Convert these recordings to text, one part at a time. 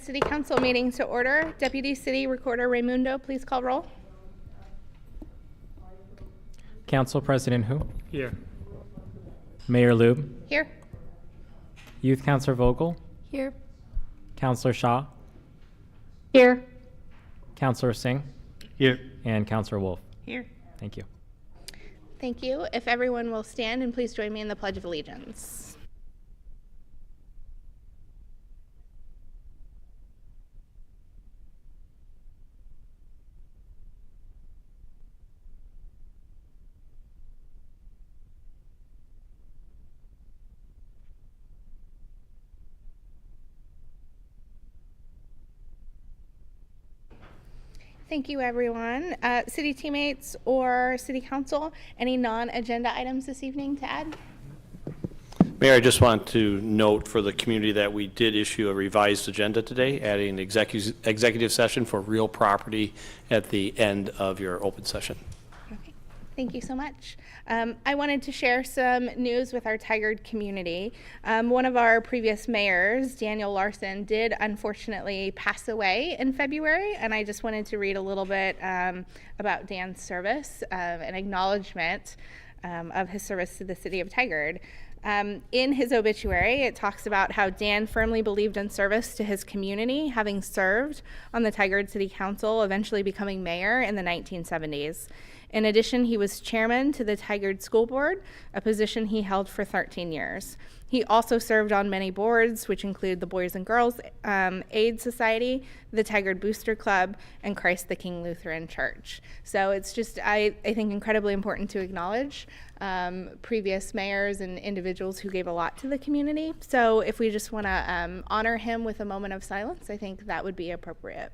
City Council meeting to order. Deputy City Recorder Raimundo, please call roll. Council President Hu, Here. Mayor Lube, Here. Youth Councilor Vogel, Here. Councilor Shaw, Here. Councilor Singh, Here. and Councilor Wolf. Here. Thank you. Thank you. If everyone will stand and please join me in the Pledge of Allegiance. Thank you, everyone. City teammates or City Council, any non-agenda items this evening to add? Mayor, I just want to note for the community that we did issue a revised agenda today, adding executive session for real property at the end of your open session. Okay. Thank you so much. I wanted to share some news with our Tigard community. One of our previous mayors, Daniel Larson, did unfortunately pass away in February, and I just wanted to read a little bit about Dan's service, an acknowledgement of his service to the city of Tigard. In his obituary, it talks about how Dan firmly believed in service to his community, having served on the Tigard City Council, eventually becoming mayor in the 1970s. In addition, he was chairman to the Tigard School Board, a position he held for 13 years. He also served on many boards, which include the Boys and Girls Aid Society, the Tigard Booster Club, and Christ the King Lutheran Church. So it's just, I think, incredibly important to acknowledge previous mayors and individuals who gave a lot to the community. So if we just want to honor him with a moment of silence, I think that would be appropriate.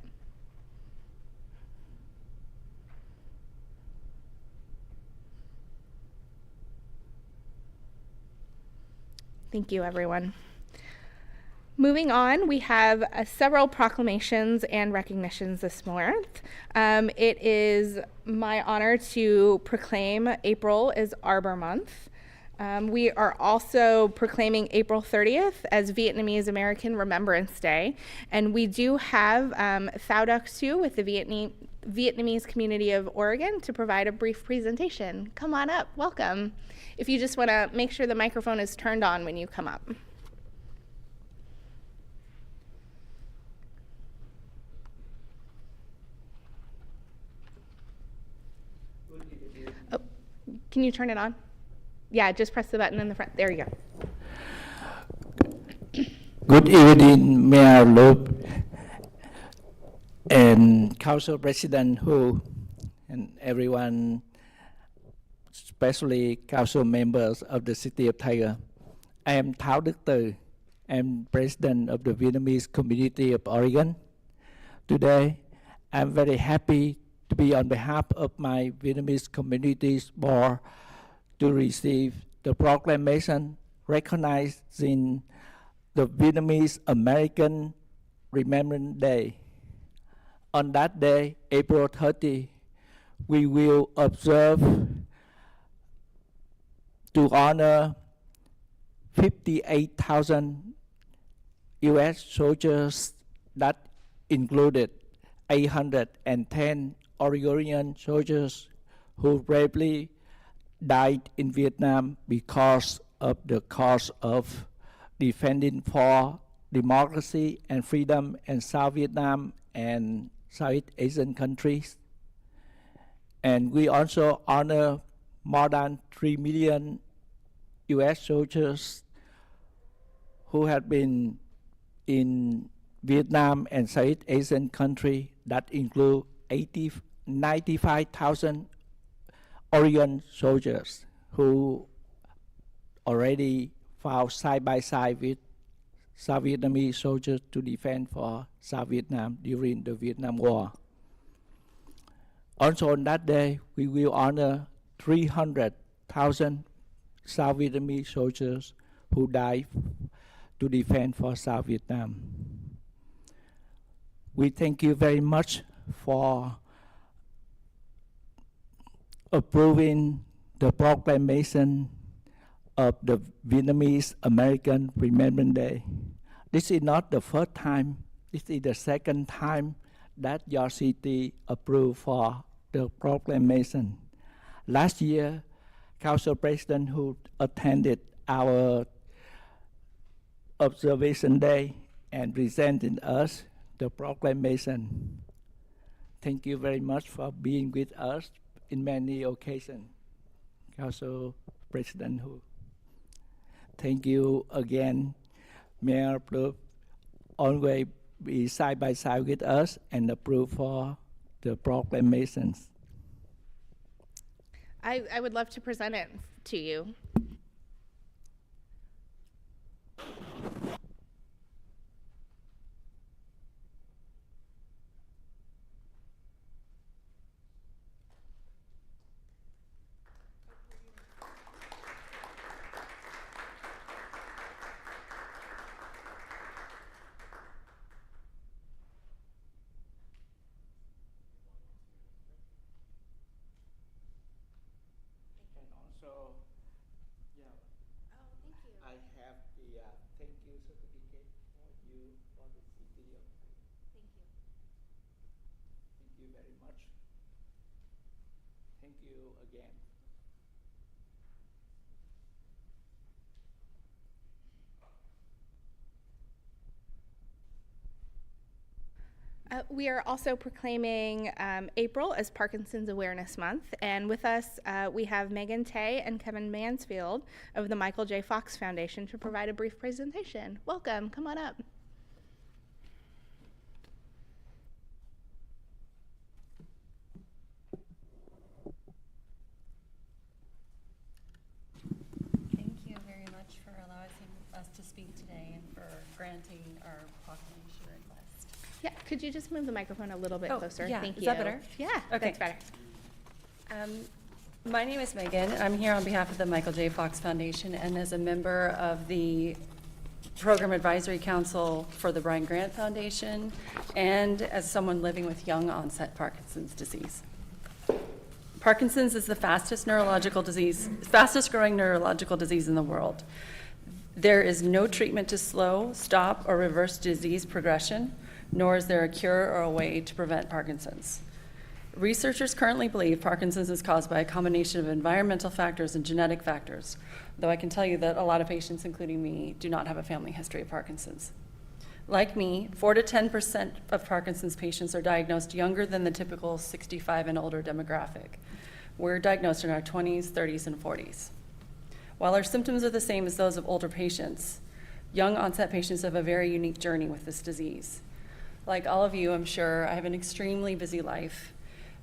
Thank you, everyone. Moving on, we have several proclamations and recognitions this month. It is my honor to proclaim April as Arbor Month. We are also proclaiming April 30th as Vietnamese American Remembrance Day. And we do have Thao Duc Sue with the Vietnamese community of Oregon to provide a brief presentation. Come on up, welcome. If you just want to make sure the microphone is turned on when you come up. Oh, can you turn it on? Yeah, just press the button in the front. There you go. Good evening, Mayor Loeb and Council President Hu and everyone, especially council members of the City of Tigard. I am Thao Duc Từ. I am President of the Vietnamese Community of Oregon. Today, I'm very happy to be on behalf of my Vietnamese Communities Board to receive the proclamation recognizing the Vietnamese American Remembrance Day. On that day, April 30, we will observe to honor 58,000 U.S. soldiers that included 810 Oregonian soldiers who bravely died in Vietnam because of the cause of defending for democracy and freedom in South Vietnam and Southeast Asian countries. And we also honor more than 3 million U.S. soldiers who have been in Vietnam and Southeast Asian countries that include 95,000 Oregon soldiers who already fought side by side with South Vietnamese soldiers to defend for South Vietnam during the Vietnam War. Also on that day, we will honor 300,000 South Vietnamese soldiers who died to defend for South Vietnam. We thank you very much for approving the proclamation of the Vietnamese American Remembrance Day. This is not the first time this is the second time that your city approved for the proclamation. Last year, Council President who attended our observation day and presented us the proclamation. Thank you very much for being with us in many occasions, Council President Hu. Thank you again, Mayor Plup, always be side by side with us and approve for the proclamations. I would love to present it to you. And also, yeah, I have the thank you certificate for you for the city. Thank you very much. Thank you again. We are also proclaiming April as Parkinson's Awareness Month, and with us we have Megan Tay and Kevin Mansfield of the Michael J. Fox Foundation to provide a brief presentation. Welcome, come on up. Thank you very much for allowing us to speak today and for granting our proclamation request. Yeah, could you just move the microphone a little bit Oh, closer? yeah. Thank you. Is that better? Yeah, Okay. that's better. My name is Megan. I'm here on behalf of the Michael J. Fox Foundation and as a member of the Program Advisory Council for the Brian Grant Foundation and as someone living with young onset Parkinson's disease. Parkinson's is the fastest growing neurological disease in the world. There is no treatment to slow, stop, or reverse disease progression, nor is there a cure or a way to prevent Parkinson's. Researchers currently believe Parkinson's is caused by a combination of environmental factors and genetic factors, though I can tell you that a lot of patients, including me, do not have a family history of Parkinson's. Like me, 4 to 10% of Parkinson's patients are diagnosed younger than the typical 65 and older demographic. We're diagnosed in our 20s, 30s, and 40s. While our symptoms are the same as those of older patients, young onset patients have a very unique journey with this disease. Like all of you, I'm sure, I have an extremely busy life,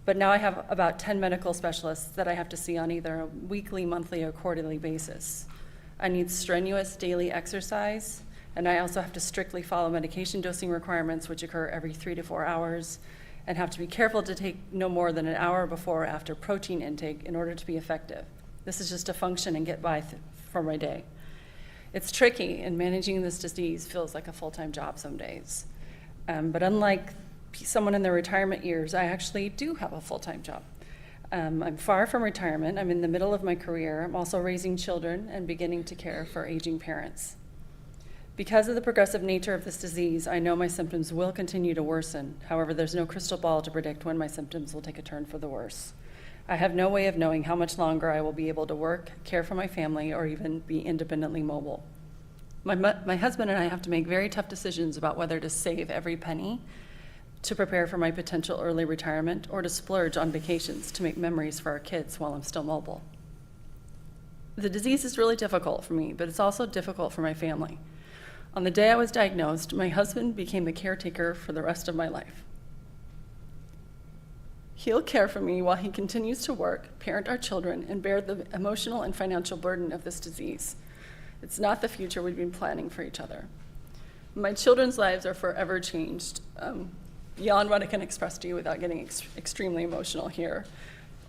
but now I have about 10 medical specialists that I have to see on either a weekly, monthly, or quarterly basis. I need strenuous daily exercise, and I also have to strictly follow medication dosing requirements, which occur every 3 to 4 hours, and have to be careful to take no more than an hour before or after protein intake in order to be effective. This is just to function and get by for my day. It's tricky, and managing this disease feels like a full-time job some days. But unlike someone in their retirement years, I actually do have a full-time job. I'm far from retirement. I'm in the middle of my career. I'm also raising children and beginning to care for aging parents. Because of the progressive nature of this disease, I know my symptoms will continue to worsen. However, there's no crystal ball to predict when my symptoms will take a turn for the worse. I have no way of knowing how much longer I will be able to work, care for my family, or even be independently mobile. My husband and I have to make very tough decisions about whether to save every penny to prepare for my potential early retirement or to splurge on vacations to make memories for our kids while I'm still mobile. The disease is really difficult for me, but it's also difficult for my family. On the day I was diagnosed, my husband became the caretaker for the rest of my life. He'll care for me while he continues to work, parent our children, and bear the emotional and financial burden of this disease. It's not the future we've been planning for each other. My children's lives are forever changed, beyond what I can express to you without getting extremely emotional here.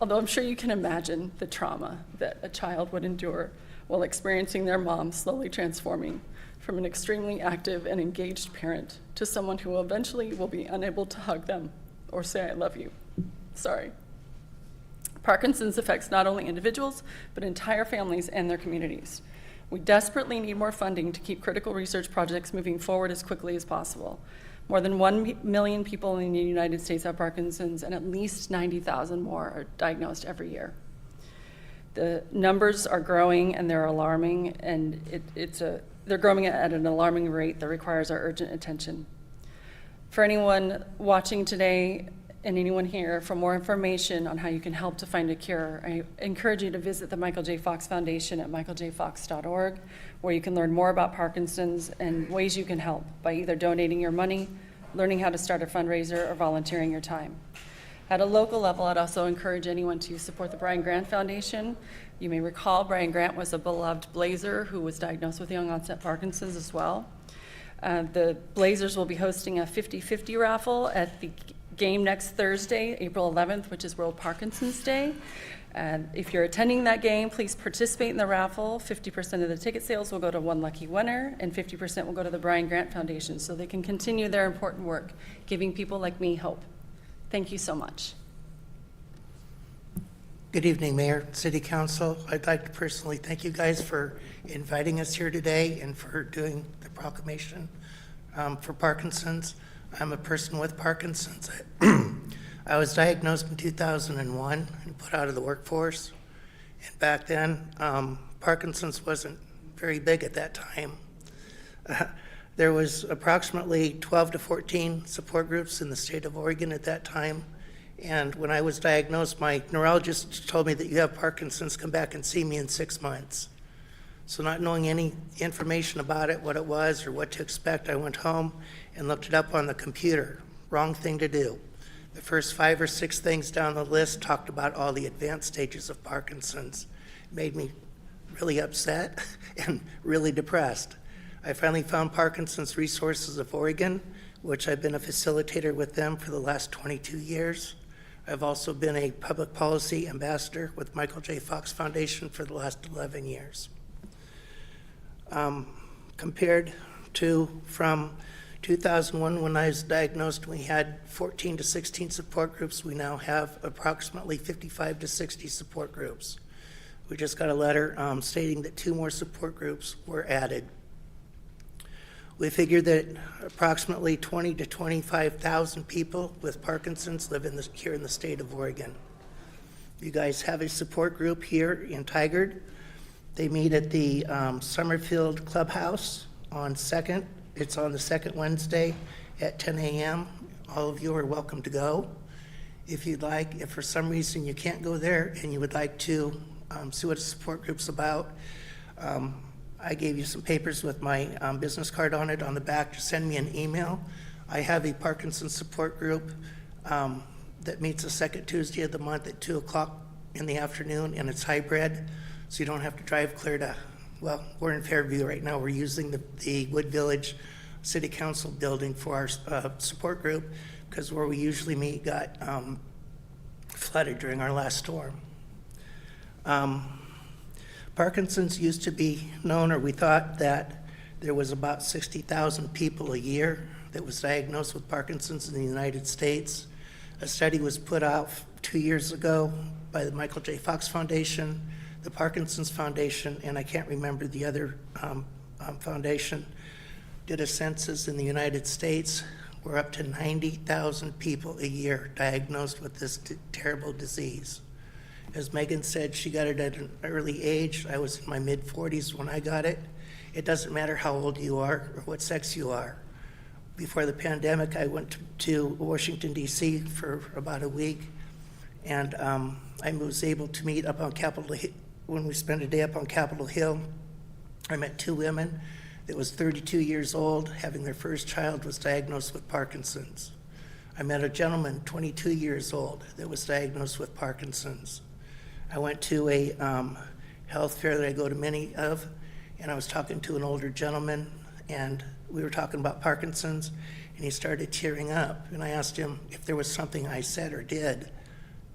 Although I'm sure you can imagine the trauma that a child would endure while experiencing their mom slowly transforming from an extremely active and engaged parent to someone who eventually will be unable to hug them or say, "I love you." Sorry. Parkinson's affects not only individuals, but entire families and their communities. We desperately need more funding to keep critical research projects moving forward as quickly as possible. More than 1 million people in the United States have Parkinson's, and at least 90,000 more are diagnosed every year. The numbers are growing and they're alarming, and they're growing at an alarming rate that requires our urgent attention. For anyone watching today and anyone here, for more information on how you can help to find a cure, I encourage you to visit the Michael J. Fox Foundation at michaeljfox.org, where you can learn more about Parkinson's and ways you can help by either donating your money, learning how to start a fundraiser, or volunteering your time. At a local level, I'd also encourage anyone to support the Brian Grant Foundation. You may recall Brian Grant was a beloved Blazer who was diagnosed with young onset Parkinson's as well. The Blazers will be hosting a 50-50 raffle at the game next Thursday, April 11th, which is World Parkinson's Day. If you're attending that game, please participate in the raffle. 50% of the ticket sales will go to one lucky winner, and 50% will go to the Brian Grant Foundation so they can continue their important work, giving people like me hope. Thank you so much. Good evening, Mayor, City Council. I'd like to personally thank you guys for inviting us here today and for doing the proclamation for Parkinson's. I'm a person with Parkinson's. I was diagnosed in 2001 and put out of the workforce. And back then, Parkinson's wasn't very big at that time. There was approximately 12 to 14 support groups in the state of Oregon at that time. And when I was diagnosed, my neurologist told me that you have Parkinson's, come back and see me in 6 months. So not knowing any information about it, what it was or what to expect, I went home and looked it up on the computer. Wrong thing to do. The first 5 or 6 things down the list talked about all the advanced stages of Parkinson's. It made me really upset and really depressed. I finally found Parkinson's Resources of Oregon, which I've been a facilitator with them for the last 22 years. I've also been a public policy ambassador with Michael J. Fox Foundation for the last 11 years. Compared to from 2001 when I was diagnosed, we had 14 to 16 support groups. We now have approximately 55 to 60 support groups. We just got a letter stating that 2 more support groups were added. We figured that approximately 20 to 25,000 people with Parkinson's live here in the state of Oregon. You guys have a support group here in Tigard. They meet at the Summerfield Clubhouse on 2nd. It's on the second Wednesday at 10 a.m. All of you are welcome to go. If you'd like, if for some reason you can't go there and you would like to see what a support group's about, I gave you some papers with my business card on it on the back. Just send me an email. I have a Parkinson's support group that meets the second Tuesday of the month at 2 o'clock in the afternoon, and it's hybrid, so you don't have to drive clear to, well, we're in Fairview right now. We're using the Wood Village City Council building for our support group because where we usually meet got flooded during our last storm. Parkinson's used to be known, or we thought that there was about 60,000 people a year that was diagnosed with Parkinson's in the United States. A study was put out 2 years ago by the Michael J. Fox Foundation, the Parkinson's Foundation, and I can't remember the other foundation, did a census in the United States. We're up to 90,000 people a year diagnosed with this terrible disease. As Megan said, she got it at an early age. I was in my mid-40s when I got it. It doesn't matter how old you are or what sex you are. Before the pandemic, I went to Washington, D.C. for about a week, and I was able to meet up on Capitol Hill. When we spent a day up on Capitol Hill, I met 2 women that was 32 years old, having their first child, was diagnosed with Parkinson's. I met a gentleman, 22 years old, that was diagnosed with Parkinson's. I went to a health fair that I go to many of, and I was talking to an older gentleman, and we were talking about Parkinson's, and he started tearing up. And I asked him if there was something I said or did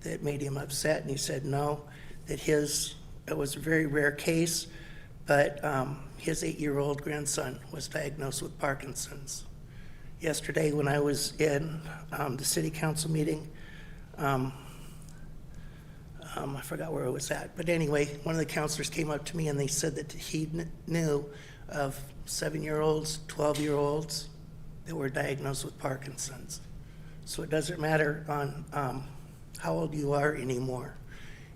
that made him upset, and he said no, that it was a very rare case, but his 8-year-old grandson was diagnosed with Parkinson's. Yesterday, when I was in the city council meeting, I forgot where it was at, but anyway, one of the counselors came up to me and they said that he knew of 7-year-olds, 12-year-olds, that were diagnosed with Parkinson's. So it doesn't matter on how old you are anymore.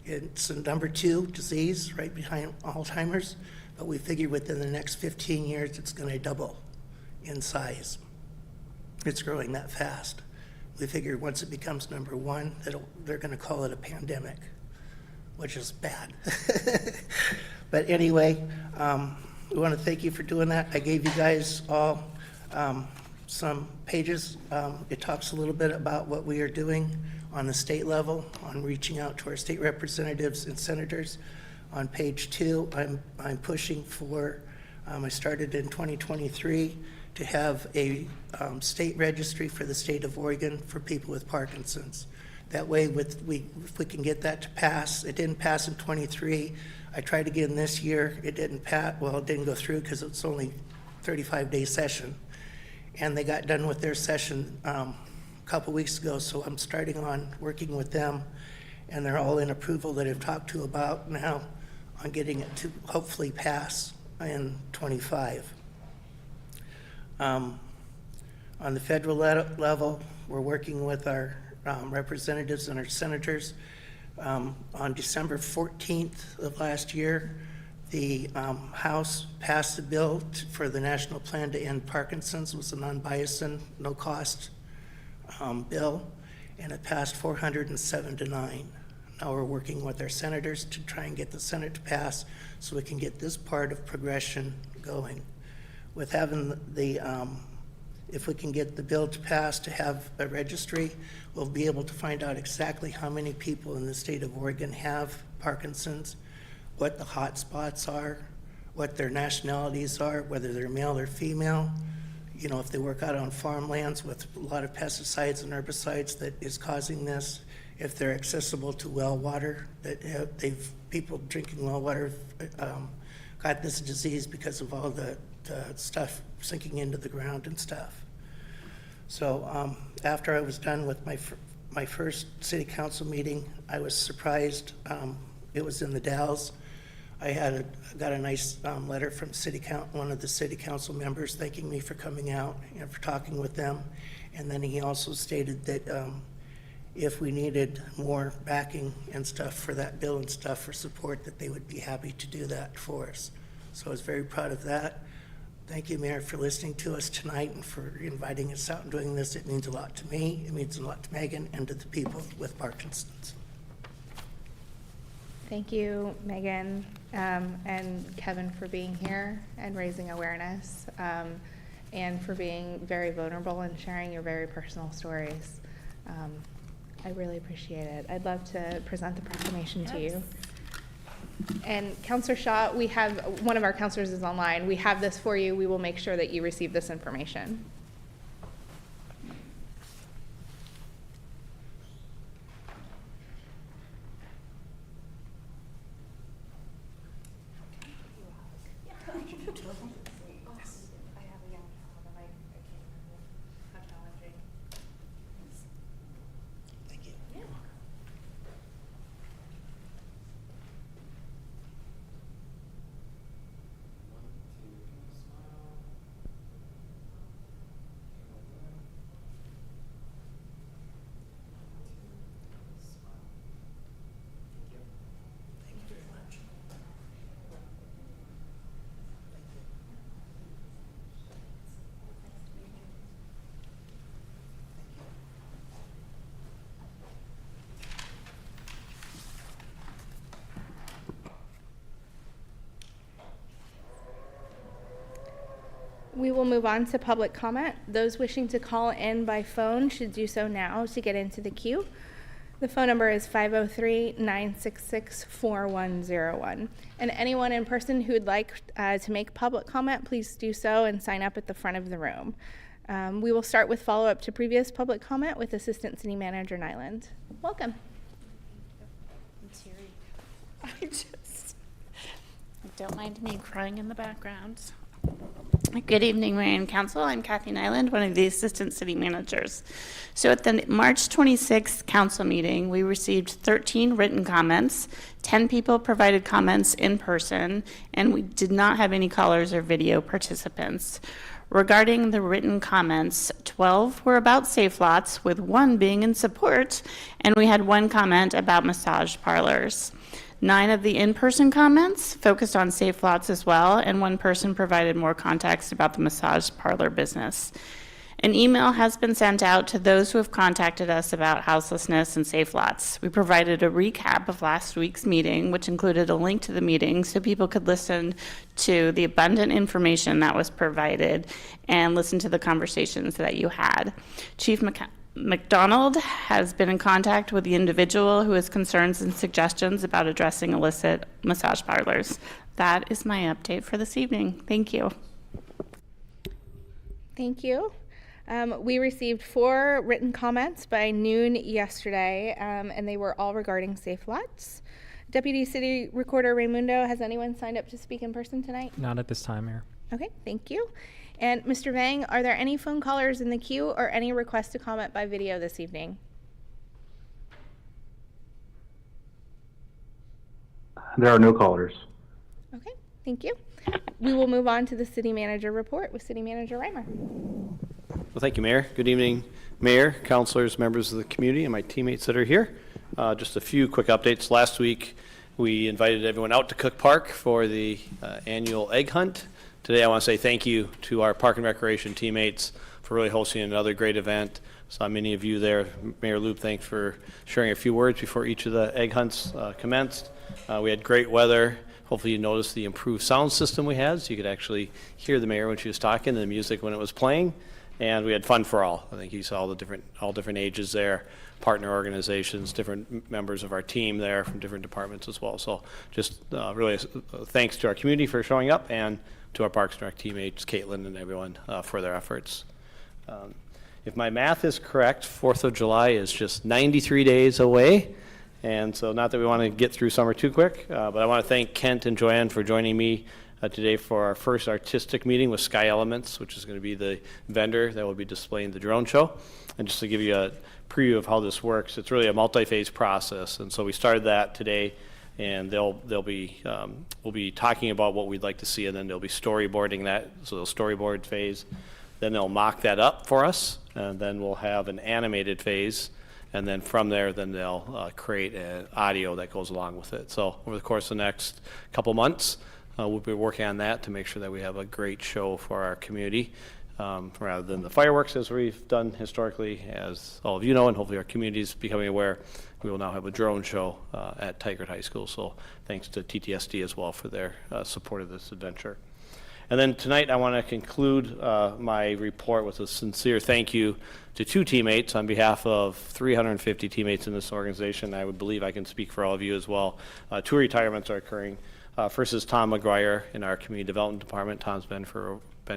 It's the number 2 disease right behind Alzheimer's, but we figure within the next 15 years it's going to double in size. It's growing that fast. We figure once it becomes number 1, they're going to call it a pandemic, which is bad. But anyway, we want to thank you for doing that. I gave you guys all some pages. It talks a little bit about what we are doing on the state level, on reaching out to our state representatives and senators. On page 2, I'm pushing for, I started in 2023 to have a state registry for the state of Oregon for people with Parkinson's. That way, if we can get that to pass, it didn't pass in 23. I tried again this year. It didn't pass. Well, it didn't go through because it's only 35-day session. And they got done with their session a couple weeks ago, so I'm starting on working with them, and they're all in approval that I've talked to about now on getting it to hopefully pass in 25. On the federal level, we're working with our representatives and our senators. On December 14th of last year, the House passed a bill for the National Plan to End Parkinson's. It was a non-biased, no-cost bill, and it passed 407 to 9. Now we're working with our senators to try and get the Senate to pass so we can get this part of progression going. With having the, if we can get the bill to pass to have a registry, we'll be able to find out exactly how many people in the state of Oregon have Parkinson's, what the hot spots are, what their nationalities are, whether they're male or female, you know, if they work out on farmlands with a lot of pesticides and herbicides that is causing this, if they're accessible to well water, that people drinking well water got this disease because of all the stuff sinking into the ground and stuff. So after I was done with my first city council meeting, I was surprised. It was in the Dalles. I got a nice letter from one of the city council members thanking me for coming out and for talking with them. And then he also stated that if we needed more backing and stuff for that bill and stuff for support, that they would be happy to do that for us. So I was very proud of that. Thank you, Mayor, for listening to us tonight and for inviting us out and doing this. It means a lot to me. It means a lot to Megan and to the people with Parkinson's. Thank you, Megan, and Kevin for being here and raising awareness, and for being very vulnerable and sharing your very personal stories. I really appreciate it. I'd love to present the proclamation to you. And Councilor Shaw, we have, one of our counselors is online. We have this for you. We will make sure that you receive this information. Thank you. Thank you very much. We will move on to public comment. Those wishing to call in by phone should do so now to get into the queue. The phone number is 503-966-4101. And anyone in person who would like to make public comment, please do so and sign up at the front of the room. We will start with follow-up to previous public comment with Assistant City Manager Nyland. Welcome. I don't mind me crying in the background. Good evening, Mayor and Council. I'm Kathy Nyland, one of the Assistant City Managers. So at the March 26th Council meeting, we received 13 written comments. 10 people provided comments in person, and we did not have any callers or video participants. Regarding the written comments, 12 were about Safe Lots, with 1 being in support, and we had 1 comment about massage parlors. 9 of the in-person comments focused on Safe Lots as well, and 1 person provided more context about the massage parlor business. An email has been sent out to those who have contacted us about houselessness and Safe Lots. We provided a recap of last week's meeting, which included a link to the meeting so people could listen to the abundant information that was provided and listen to the conversations that you had. Chief McDonald has been in contact with the individual who has concerns and suggestions about addressing illicit massage parlors. That is my update for this evening. Thank you. Thank you. We received 4 written comments by noon yesterday, and they were all regarding Safe Lots. Deputy City Recorder Raimundo, has anyone signed up to speak in person tonight? Not at this time, Mayor. Okay, thank you. And Mr. Vang, are there any phone callers in the queue or any requests to comment by video this evening? There are no callers. Okay, thank you. We will move on to the City Manager report with City Manager Reimer. Well, thank you, Mayor. Good evening, Mayor, councilors, members of the community, and my teammates that are here. Just a few quick updates. Last week, we invited everyone out to Cook Park for the annual egg hunt. Today, I want to say thank you to our Park and Recreation teammates for really hosting another great event. Saw many of you there. Mayor Loop, thanks for sharing a few words before each of the egg hunts commenced. We had great weather. Hopefully you noticed the improved sound system we had, so you could actually hear the mayor when she was talking and the music when it was playing. And we had fun for all. I think you saw all different ages there, partner organizations, different members of our team there from different departments as well. So just really thanks to our community for showing up and to our Parks and Rec teammates, Caitlin and everyone for their efforts. If my math is correct, 4th of July is just 93 days away. And so not that we want to get through summer too quick, but I want to thank Kent and Joanne for joining me today for our first artistic meeting with Sky Elements, which is going to be the vendor that will be displaying the drone show. And just to give you a preview of how this works, it's really a multi-phase process. And so we started that today, and we'll be talking about what we'd like to see, and then they'll be storyboarding that. So they'll storyboard phase, then they'll mock that up for us, and then we'll have an animated phase. And then from there, then they'll create an audio that goes along with it. So over the course of the next couple months, we'll be working on that to make sure that we have a great show for our community, rather than the fireworks as we've done historically. As all of you know, and hopefully our community is becoming aware, we will now have a drone show at Tigard High School. So thanks to TTSD as well for their support of this adventure. And then tonight I want to conclude my report with a sincere thank you to 2 teammates on behalf of 350 teammates in this organization. I would believe I can speak for all of you as well. 2 retirements are occurring. First is Tom McGuire in our Community Development Department. Tom's been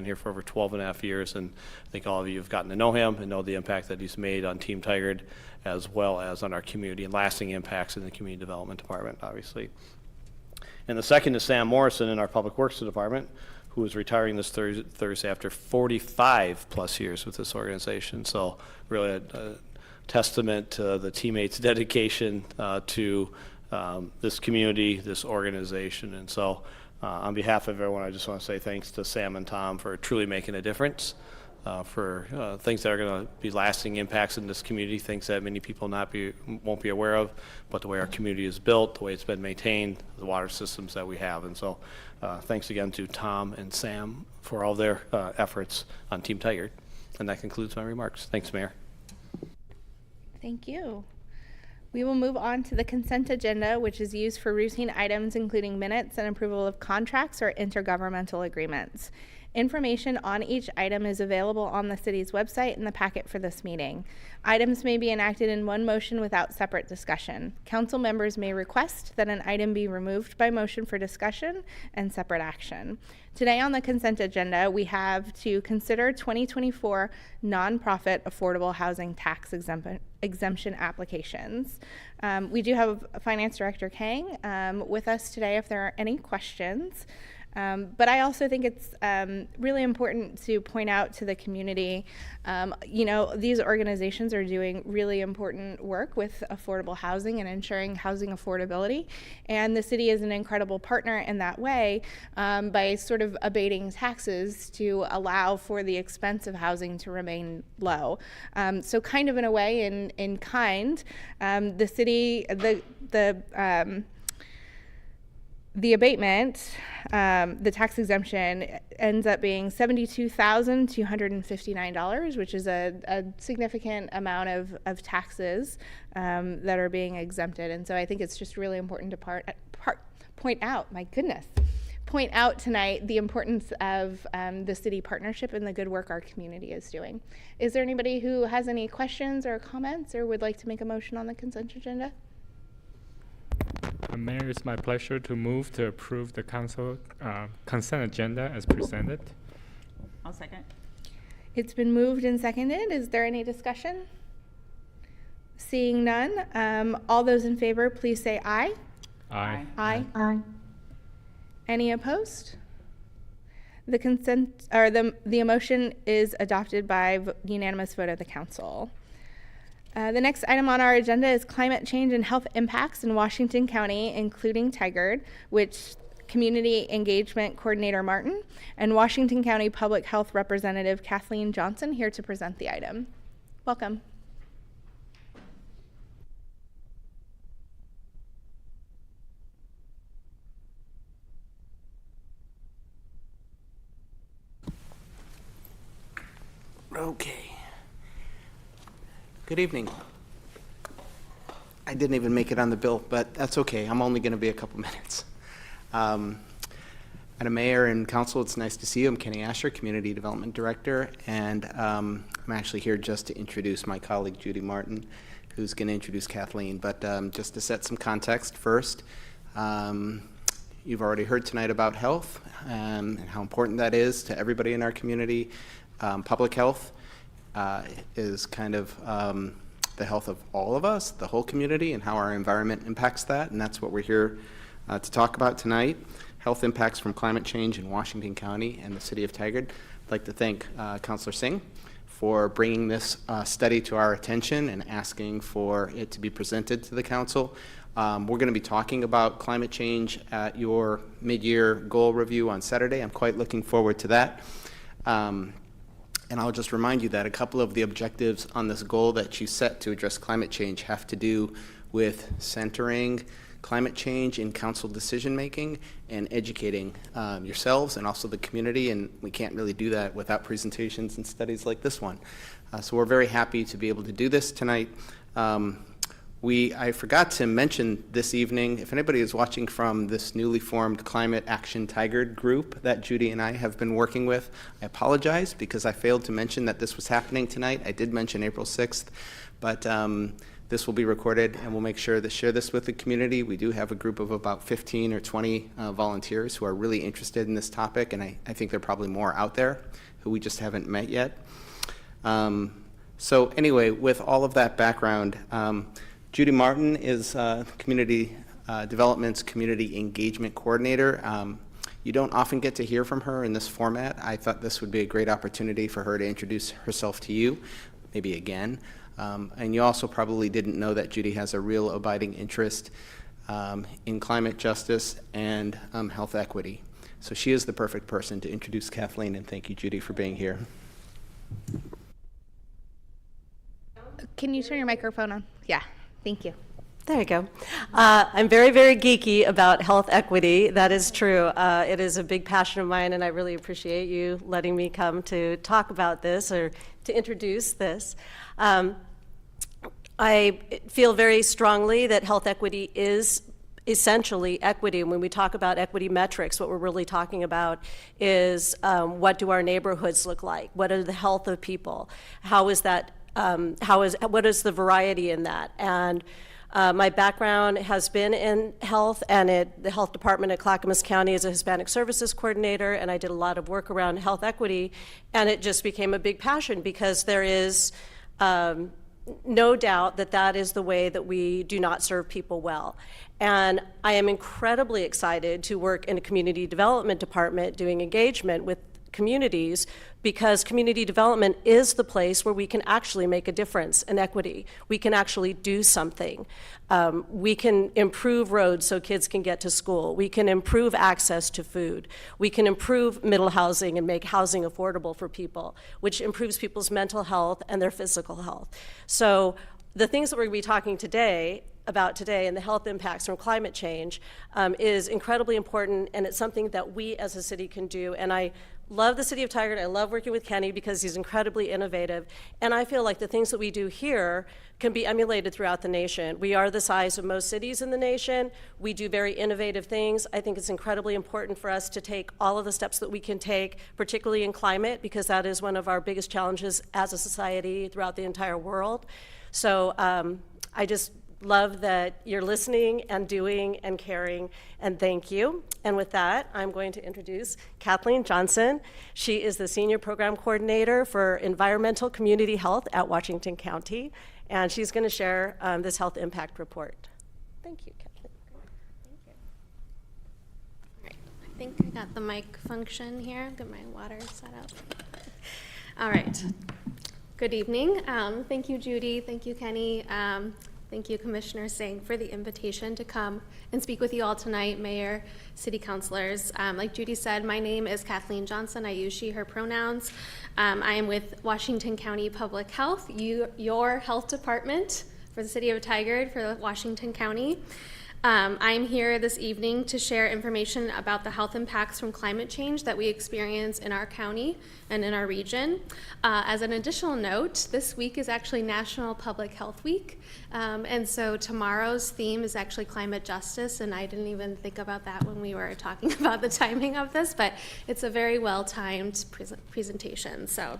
here for over 12 and a half years, and I think all of you have gotten to know him and know the impact that he's made on Team Tigard as well as on our community, and lasting impacts in the Community Development Department, obviously. And the second is Sam Morrison in our Public Works Department, who is retiring this Thursday after 45 plus years with this organization. So really a testament to the teammates' dedication to this community, this organization. And so on behalf of everyone, I just want to say thanks to Sam and Tom for truly making a difference, for things that are going to be lasting impacts in this community, things that many people won't be aware of, but the way our community is built, the way it's been maintained, the water systems that we have. And so thanks again to Tom and Sam for all their efforts on Team Tigard. And that concludes my remarks. Thanks, Mayor. Thank you. We will move on to the consent agenda, which is used for routine items including minutes and approval of contracts or intergovernmental agreements. Information on each item is available on the city's website in the packet for this meeting. Items may be enacted in one motion without separate discussion. Council members may request that an item be removed by motion for discussion and separate action. Today on the consent agenda, we have to consider 2024 nonprofit affordable housing tax exemption applications. We do have Finance Director Kang with us today if there are any questions. But I also think it's really important to point out to the community, these organizations are doing really important work with affordable housing and ensuring housing affordability. And the city is an incredible partner in that way by sort of abating taxes to allow for the expense of housing to remain low. So kind of in a way, in kind, the city, the abatement, the tax exemption ends up being $72,259, which is a significant amount of taxes that are being exempted. And so I think it's just really important to point out tonight the importance of the city partnership and the good work our community is doing. Is there anybody who has any questions or comments or would like to make a motion on the consent agenda? Mayor, it's my pleasure to move to approve the council consent agenda as presented. I'll second. It's been moved and seconded. Is there any discussion? Seeing none, all those in favor, please say aye. Aye. Aye. Aye. Any opposed? The consent or the motion is adopted by unanimous vote of the council. The next item on our agenda is climate change and health impacts in Washington County, including Tigard, which Community Engagement Coordinator Martin and Washington County Public Health Representative Kathleen Johnson here to present the item. Welcome. Okay. Good evening. I didn't even make it on the bill, but that's okay. I'm only going to be a couple minutes. Madam Mayor and Council, it's nice to see you. I'm Kenny Asher, Community Development Director, and I'm actually here just to introduce my colleague Judy Martin, who's going to introduce Kathleen. But just to set some context first, you've already heard tonight about health and how important that is to everybody in our community. Public health is kind of the health of all of us, the whole community, and how our environment impacts that, and that's what we're here to talk about tonight. Health impacts from climate change in Washington County and the city of Tigard. I'd like to thank Councilor Singh for bringing this study to our attention and asking for it to be presented to the council. We're going to be talking about climate change at your mid-year goal review on Saturday. I'm quite looking forward to that. And I'll just remind you that a couple of the objectives on this goal that you set to address climate change have to do with centering climate change in council decision-making and educating yourselves and also the community, and we can't really do that without presentations and studies like this one. So we're very happy to be able to do this tonight. I forgot to mention this evening, if anybody is watching from this newly formed Climate Action Tigard group that Judy and I have been working with, I apologize because I failed to mention that this was happening tonight. I did mention April 6th, but this will be recorded and we'll make sure to share this with the community. We do have a group of about 15 or 20 volunteers who are really interested in this topic, and I think there are probably more out there who we just haven't met yet. So anyway, with all of that background, Judy Martin is Community Development's Community Engagement Coordinator. You don't often get to hear from her in this format. I thought this would be a great opportunity for her to introduce herself to you, maybe again. And you also probably didn't know that Judy has a real abiding interest in climate justice and health equity. So she is the perfect person to introduce Kathleen, and thank you, Judy, for being here. Can you turn your microphone on? Yeah. Thank you. There you go. I'm very, very geeky about health equity. That is true. It is a big passion of mine, and I really appreciate you letting me come to talk about this or to introduce this. I feel very strongly that health equity is essentially equity. And when we talk about equity metrics, what we're really talking about is what do our neighborhoods look like? What are the health of people? How is that? What is the variety in that? And my background has been in health, and the health department at Clackamas County as a Hispanic Services Coordinator, and I did a lot of work around health equity, and it just became a big passion because there is no doubt that that is the way that we do not serve people well. And I am incredibly excited to work in a community development department doing engagement with communities, because community development is the place where we can actually make a difference in equity. We can actually do something. We can improve roads so kids can get to school. We can improve access to food. We can improve middle housing and make housing affordable for people, which improves people's mental health and their physical health. So the things that we're going to be talking about today and the health impacts from climate change is incredibly important, and it's something that we as a city can do. And I love the city of Tigard. I love working with Kenny because he's incredibly innovative. And I feel like the things that we do here can be emulated throughout the nation. We are the size of most cities in the nation. We do very innovative things. I think it's incredibly important for us to take all of the steps that we can take, particularly in climate, because that is one of our biggest challenges as a society throughout the entire world. So I just love that you're listening and doing and caring, and thank you. And with that, I'm going to introduce Kathleen Johnson. She is the Senior Program Coordinator for Environmental Community Health at Washington County, and she's going to share this health impact report. Thank you, Kathleen. Thank you. All right, I think I got the mic function here. Get my water set up. All right. Good evening. Thank you, Judy. Thank you, Kenny. Thank you, Commissioner Singh, for the invitation to come and speak with you all tonight, Mayor, City Councilors. Like Judy said, my name is Kathleen Johnson. I use she, her pronouns. I am with Washington County Public Health, your health department for the City of Tigard for Washington County. I'm here this evening to share information about the health impacts from climate change that we experience in our county and in our region. As an additional note, this week is actually National Public Health Week, and so tomorrow's theme is actually climate justice, and I didn't even think about that when we were talking about the timing of this, but it's a very well-timed presentation. So,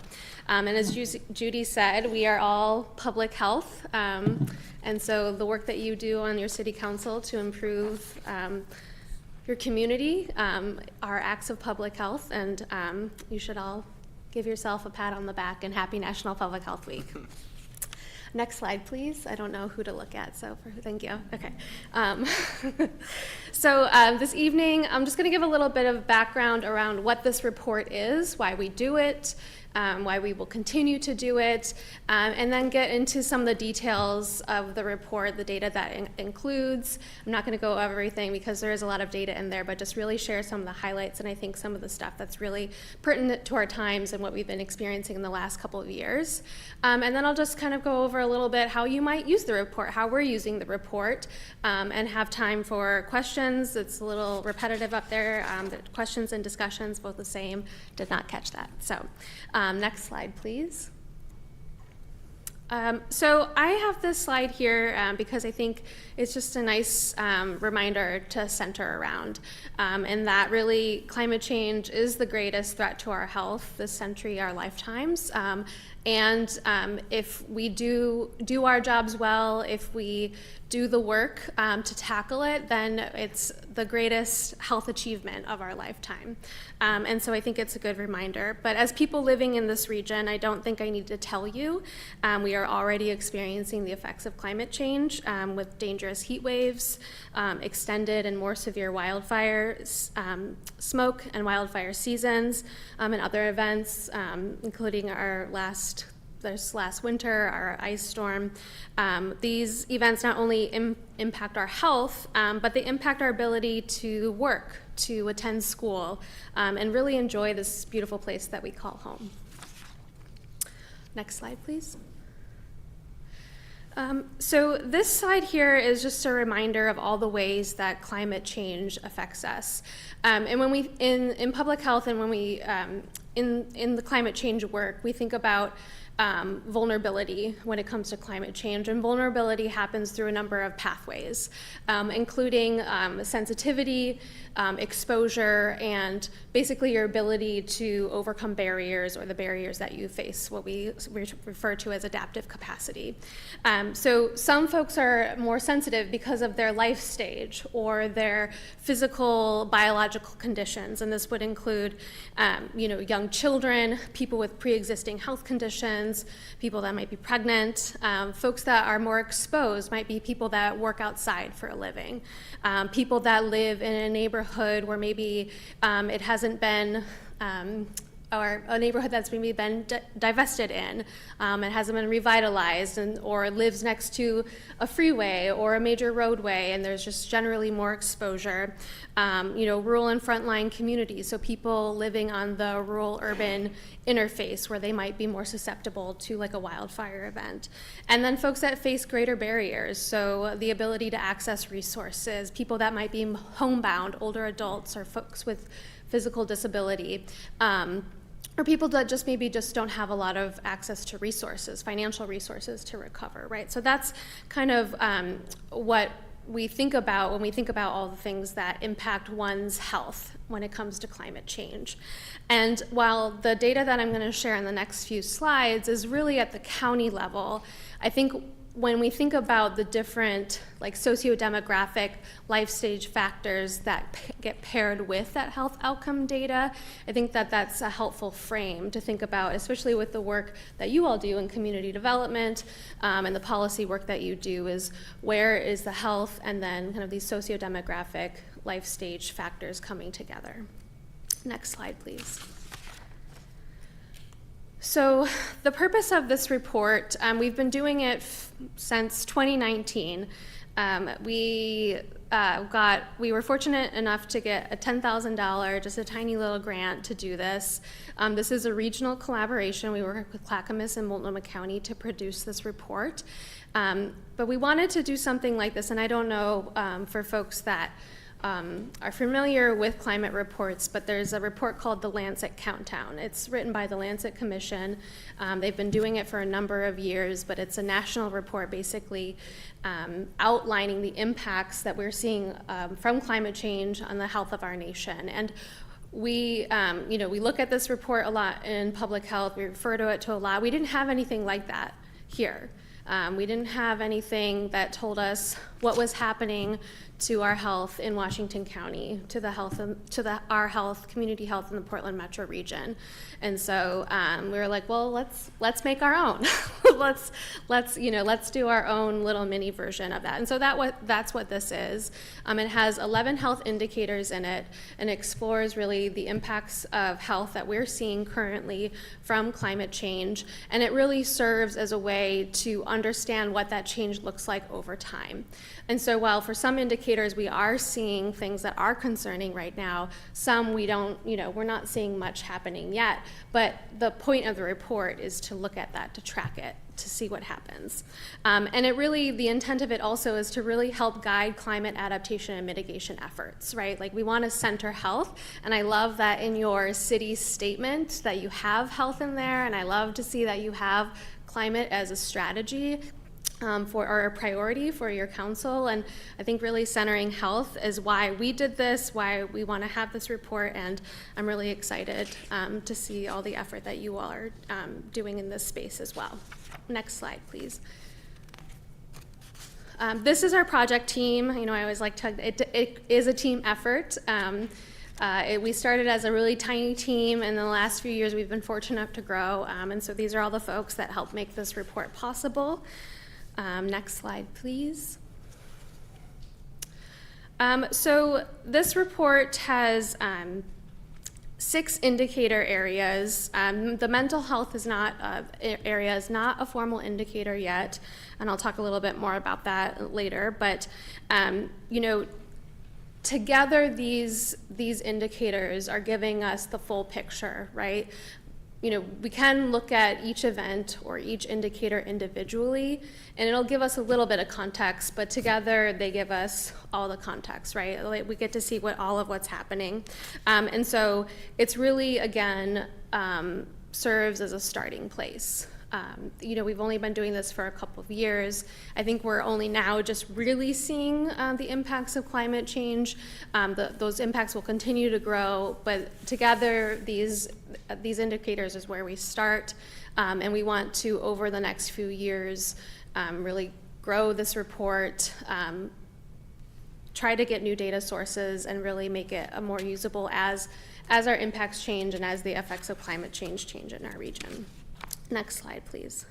and as Judy said, we are all public health, and so the work that you do on your city council to improve your community are acts of public health, and you should all give yourself a pat on the back and happy National Public Health Week. Next slide, please. I don't know who to look at, so thank you. Okay. So this evening, I'm just going to give a little bit of background around what this report is, why we do it, why we will continue to do it, and then get into some of the details of the report, the data that includes. I'm not going to go over everything because there is a lot of data in there, but just really share some of the highlights and I think some of the stuff that's really pertinent to our times and what we've been experiencing in the last couple of years. And then I'll just kind of go over a little bit how you might use the report, how we're using the report, and have time for questions. It's a little repetitive up there. The questions and discussions, both the same. Did not catch that. So. Next slide, please. So I have this slide here because I think it's just a nice reminder to center around, and that really climate change is the greatest threat to our health this century, our lifetimes. And if we do our jobs well, if we do the work to tackle it, then it's the greatest health achievement of our lifetime. And so I think it's a good reminder. But as people living in this region, I don't think I need to tell you, we are already experiencing the effects of climate change with dangerous heat waves, extended and more severe wildfires, smoke and wildfire seasons, and other events, including this last winter, our ice storm. These events not only impact our health, but they impact our ability to work, to attend school, and really enjoy this beautiful place that we call home. Next slide, please. So this slide here is just a reminder of all the ways that climate change affects us. And when we, in public health and when we, in the climate change work, we think about vulnerability when it comes to climate change, and vulnerability happens through a number of pathways, including sensitivity, exposure, and basically your ability to overcome barriers or the barriers that you face, what we refer to as adaptive capacity. So some folks are more sensitive because of their life stage or their physical, biological conditions, and this would include young children, people with pre-existing health conditions, Americans, people that might be pregnant, folks that are more exposed might be people that work outside for a living, people that live in a neighborhood where maybe it hasn't been or a neighborhood that's maybe been divested in, it hasn't been revitalized, or lives next to a freeway or a major roadway, and there's just generally more exposure. Rural and frontline communities, so people living on the rural-urban interface where they might be more susceptible to like a wildfire event. And then folks that face greater barriers, so the ability to access resources, people that might be homebound, older adults, or folks with physical disability, or people that just maybe just don't have a lot of access to resources, financial resources to recover, right? So that's kind of what we think about when we think about all the things that impact one's health when it comes to climate change. And while the data that I'm going to share in the next few slides is really at the county level, I think when we think about the different like socio-demographic life stage factors that get paired with that health outcome data, I think that that's a helpful frame to think about, especially with the work that you all do in community development and the policy work that you do, is where is the health and then kind of these socio-demographic life stage factors coming together. Next slide, please. So the purpose of this report, we've been doing it since 2019. We were fortunate enough to get a $10,000, just a tiny little grant to do this. This is a regional collaboration. We work with Clackamas and Multnomah County to produce this report. But we wanted to do something like this, and I don't know for folks that are familiar with climate reports, but there's a report called the Lancet Countdown. It's written by the Lancet Commission. They've been doing it for a number of years, but it's a national report basically outlining the impacts that we're seeing from climate change on the health of our nation. And we look at this report a lot in public health. We refer to it a lot. We didn't have anything like that here. We didn't have anything that told us what was happening to our health in Washington County, to the health our health, community health in the Portland metro region. And so we were like, well, let's make our own. let's do our own little mini version of that. And so that's what this is. It has 11 health indicators in it and explores really the impacts of health that we're seeing currently from climate change. And it really serves as a way to understand what that change looks like over time. And so while for some indicators we are seeing things that are concerning right now, some we don't, we're not seeing much happening yet. But the point of the report is to look at that, to track it, to see what happens. And the intent of it also is to really help guide climate adaptation and mitigation efforts, right? Like we want to center health, and I love that in your city statement that you have health in there, and I love to see that you have climate as a strategy or a priority for your council. And I think really centering health is why we did this, why we want to have this report, and I'm really excited to see all the effort that you all are doing in this space as well. Next slide, please. This is our project team. I always like to, it is a team effort. We started as a really tiny team, and in the last few years we've been fortunate enough to grow, and so these are all the folks that help make this report possible. Next slide, please. So this report has 6 indicator areas. The mental health area is not a formal indicator yet, and I'll talk a little bit more about that later. But together these indicators are giving us the full picture, right? We can look at each event or each indicator individually, and it'll give us a little bit of context, but together they give us all the context, right? We get to see all of what's happening. And so it's really, again, serves as a starting place. We've only been doing this for a couple of years. I think we're only now just really seeing the impacts of climate change. Those impacts will continue to grow, but together these indicators is where we start, and we want to, over the next few years, really grow this report, try to get new data sources, and really make it more usable as our impacts change and as the effects of climate change in our region. Next slide, please.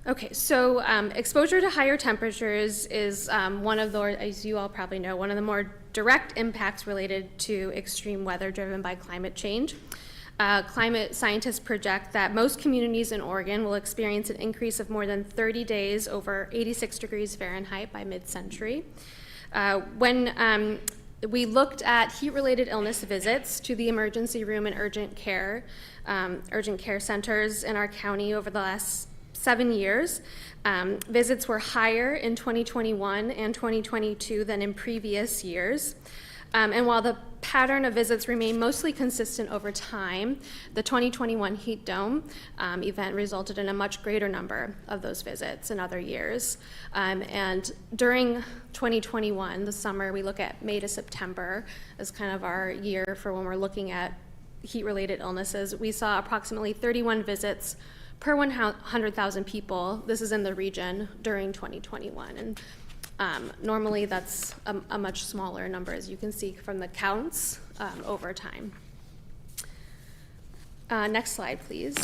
Okay, so exposure to higher temperatures is one of the, as you all probably know, one of the more direct impacts related to extreme weather driven by climate change. Climate scientists project that most communities in Oregon will experience an increase of more than 30 days over 86 degrees Fahrenheit by mid-century. When we looked at heat-related illness visits to the emergency room and urgent care centers in our county over the last 7 years. Visits were higher in 2021 and 2022 than in previous years. And while the pattern of visits remained mostly consistent over time, the 2021 heat dome event resulted in a much greater number of those visits in other years. And during 2021, the summer, we look at May to September as kind of our year for when we're looking at heat-related illnesses. We saw approximately 31 visits per 100,000 people. This is in the region during 2021. And normally that's a much smaller number, as you can see from the counts over time. Next slide, please.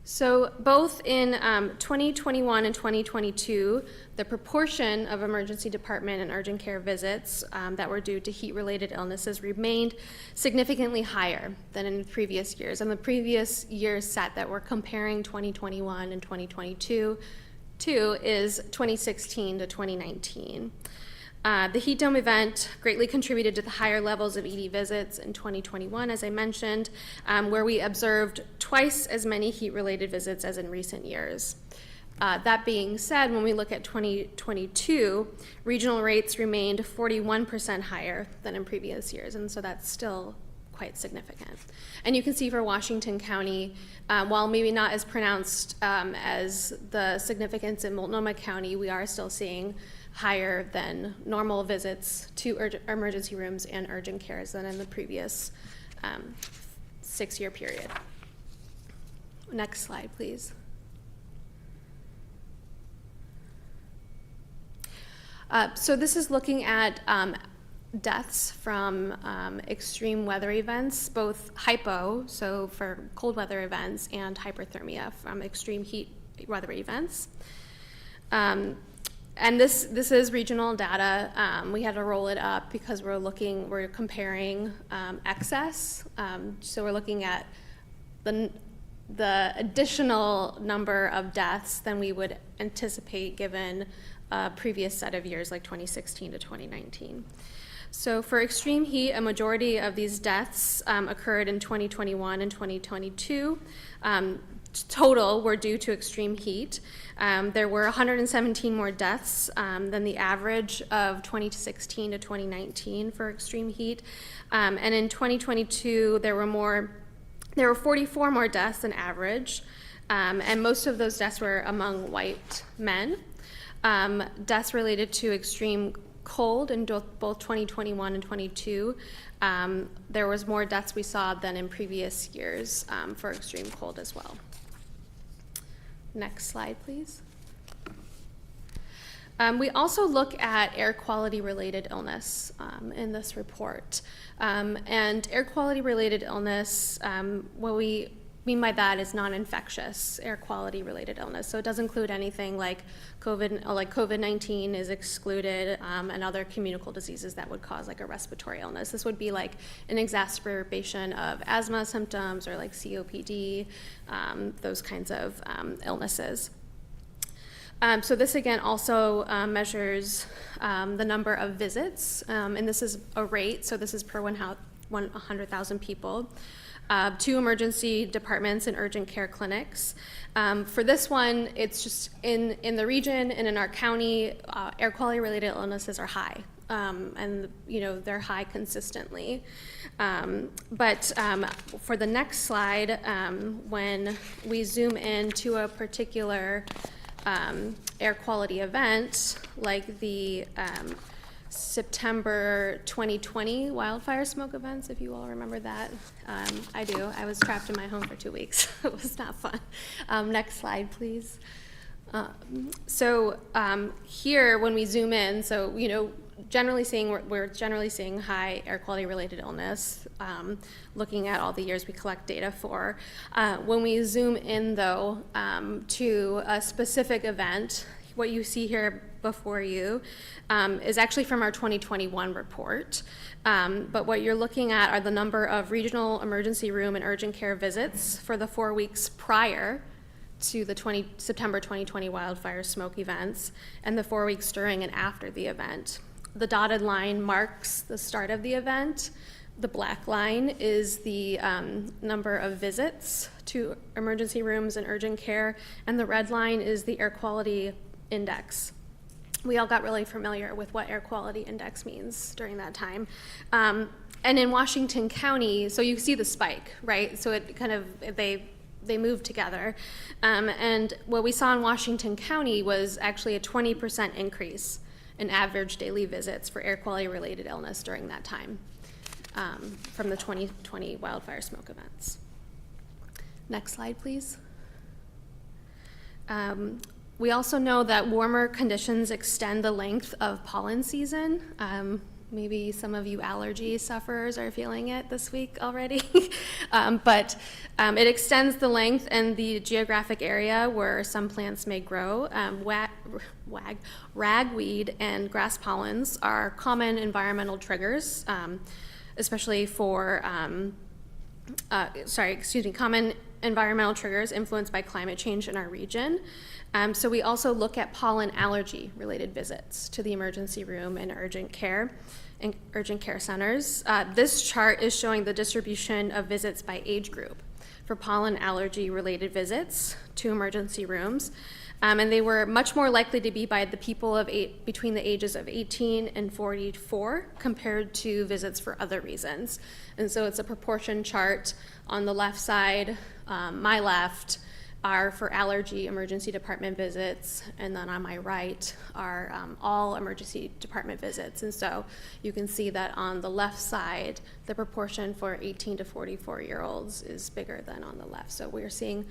So both in 2021 and 2022, the proportion of emergency department and urgent care visits that were due to heat-related illnesses remained significantly higher than in previous years. And the previous year's set that we're comparing 2021 and 2022 to is 2016 to 2019. The heat dome event greatly contributed to the higher levels of ED visits in 2021, as I mentioned, where we observed twice as many heat-related visits as in recent years. That being said, when we look at 2022, regional rates remained 41% higher than in previous years, and so that's still quite significant. And you can see for Washington County, while maybe not as pronounced as the significance in Multnomah County, we are still seeing higher than normal visits to emergency rooms and urgent cares than in the previous 6-year period. Next slide, please. So this is looking at deaths from extreme weather events, both hypo, so for cold weather events, and hyperthermia from extreme heat weather events. And this is regional data. We had to roll it up because we're comparing excess. So we're looking at the additional number of deaths than we would anticipate given a previous set of years like 2016 to 2019. So for extreme heat, a majority of these deaths occurred in 2021 and 2022. Total were due to extreme heat. There were 117 more deaths than the average of 2016 to 2019 for extreme heat. And in 2022, there were 44 more deaths than average, and most of those deaths were among white men. Deaths related to extreme cold in both 2021 and 22. There was more deaths we saw than in previous years for extreme cold as well. Next slide, please. We also look at air quality related illness in this report. And air quality related illness, what we mean by that is non-infectious air quality related illness. So it does include anything like COVID-19 is excluded, and other communicable diseases that would cause like a respiratory illness. This would be like an exacerbation of asthma symptoms or like COPD, those kinds of illnesses. So this again also measures the number of visits, and this is a rate, so this is per 100,000 people. To emergency departments and urgent care clinics. For this one, it's just in the region and in our county, air quality related illnesses are high, and they're high consistently. But for the next slide, when we zoom in to a particular air quality event, like the September 2020 wildfire smoke events, if you all remember that. I do. I was trapped in my home for 2 weeks. It was not fun. Next slide, please. So here, when we zoom in, so we're generally seeing high air quality related illness, looking at all the years we collect data for. When we zoom in though to a specific event, what you see here before you is actually from our 2021 report. But what you're looking at are the number of regional emergency room and urgent care visits for the 4 weeks prior to the September 2020 wildfire smoke events and the 4 weeks during and after the event. The dotted line marks the start of the event. The black line is the number of visits to emergency rooms and urgent care, and the red line is the air quality index. We all got really familiar with what air quality index means during that time. And in Washington County, so you see the spike, right? So it kind of, they move together. And what we saw in Washington County was actually a 20% increase in average daily visits for air quality related illness during that time from the 2020 wildfire smoke events. Next slide, please. We also know that warmer conditions extend the length of pollen season. Maybe some of you allergy sufferers are feeling it this week already. But it extends the length and the geographic area where some plants may grow. Ragweed and grass pollens are common environmental triggers, especially for, common environmental triggers influenced by climate change in our region. So we also look at pollen allergy related visits to the emergency room and urgent care centers. This chart is showing the distribution of visits by age group for pollen allergy related visits to emergency rooms. And they were much more likely to be by the people between the ages of 18 and 44 compared to visits for other reasons. And so it's a proportion chart. On the left side, my left, are for allergy emergency department visits, and then on my right are all emergency department visits. And so you can see that on the left side, the proportion for 18 to 44-year-olds is bigger than on the left. So we're seeing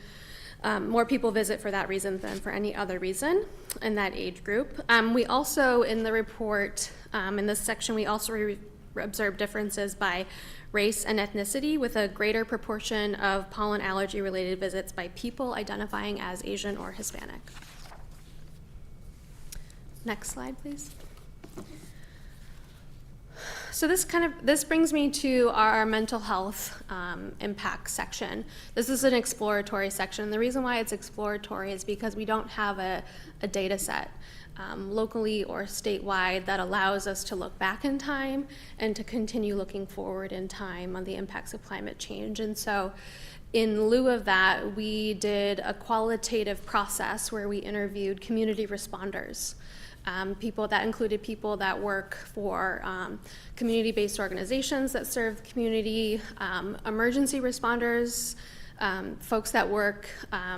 more people visit for that reason than for any other reason in that age group. We also, in the report, in this section, we also observed differences by race and ethnicity, with a greater proportion of pollen allergy related visits by people identifying as Asian or Hispanic. Next slide, please. So this brings me to our mental health impact section. This is an exploratory section. The reason why it's exploratory is because we don't have a data set locally or statewide that allows us to look back in time and to continue looking forward in time on the impacts of climate change. And so in lieu of that, we did a qualitative process where we interviewed community responders. People that included people that work for community-based organizations that serve the community, emergency responders, folks that work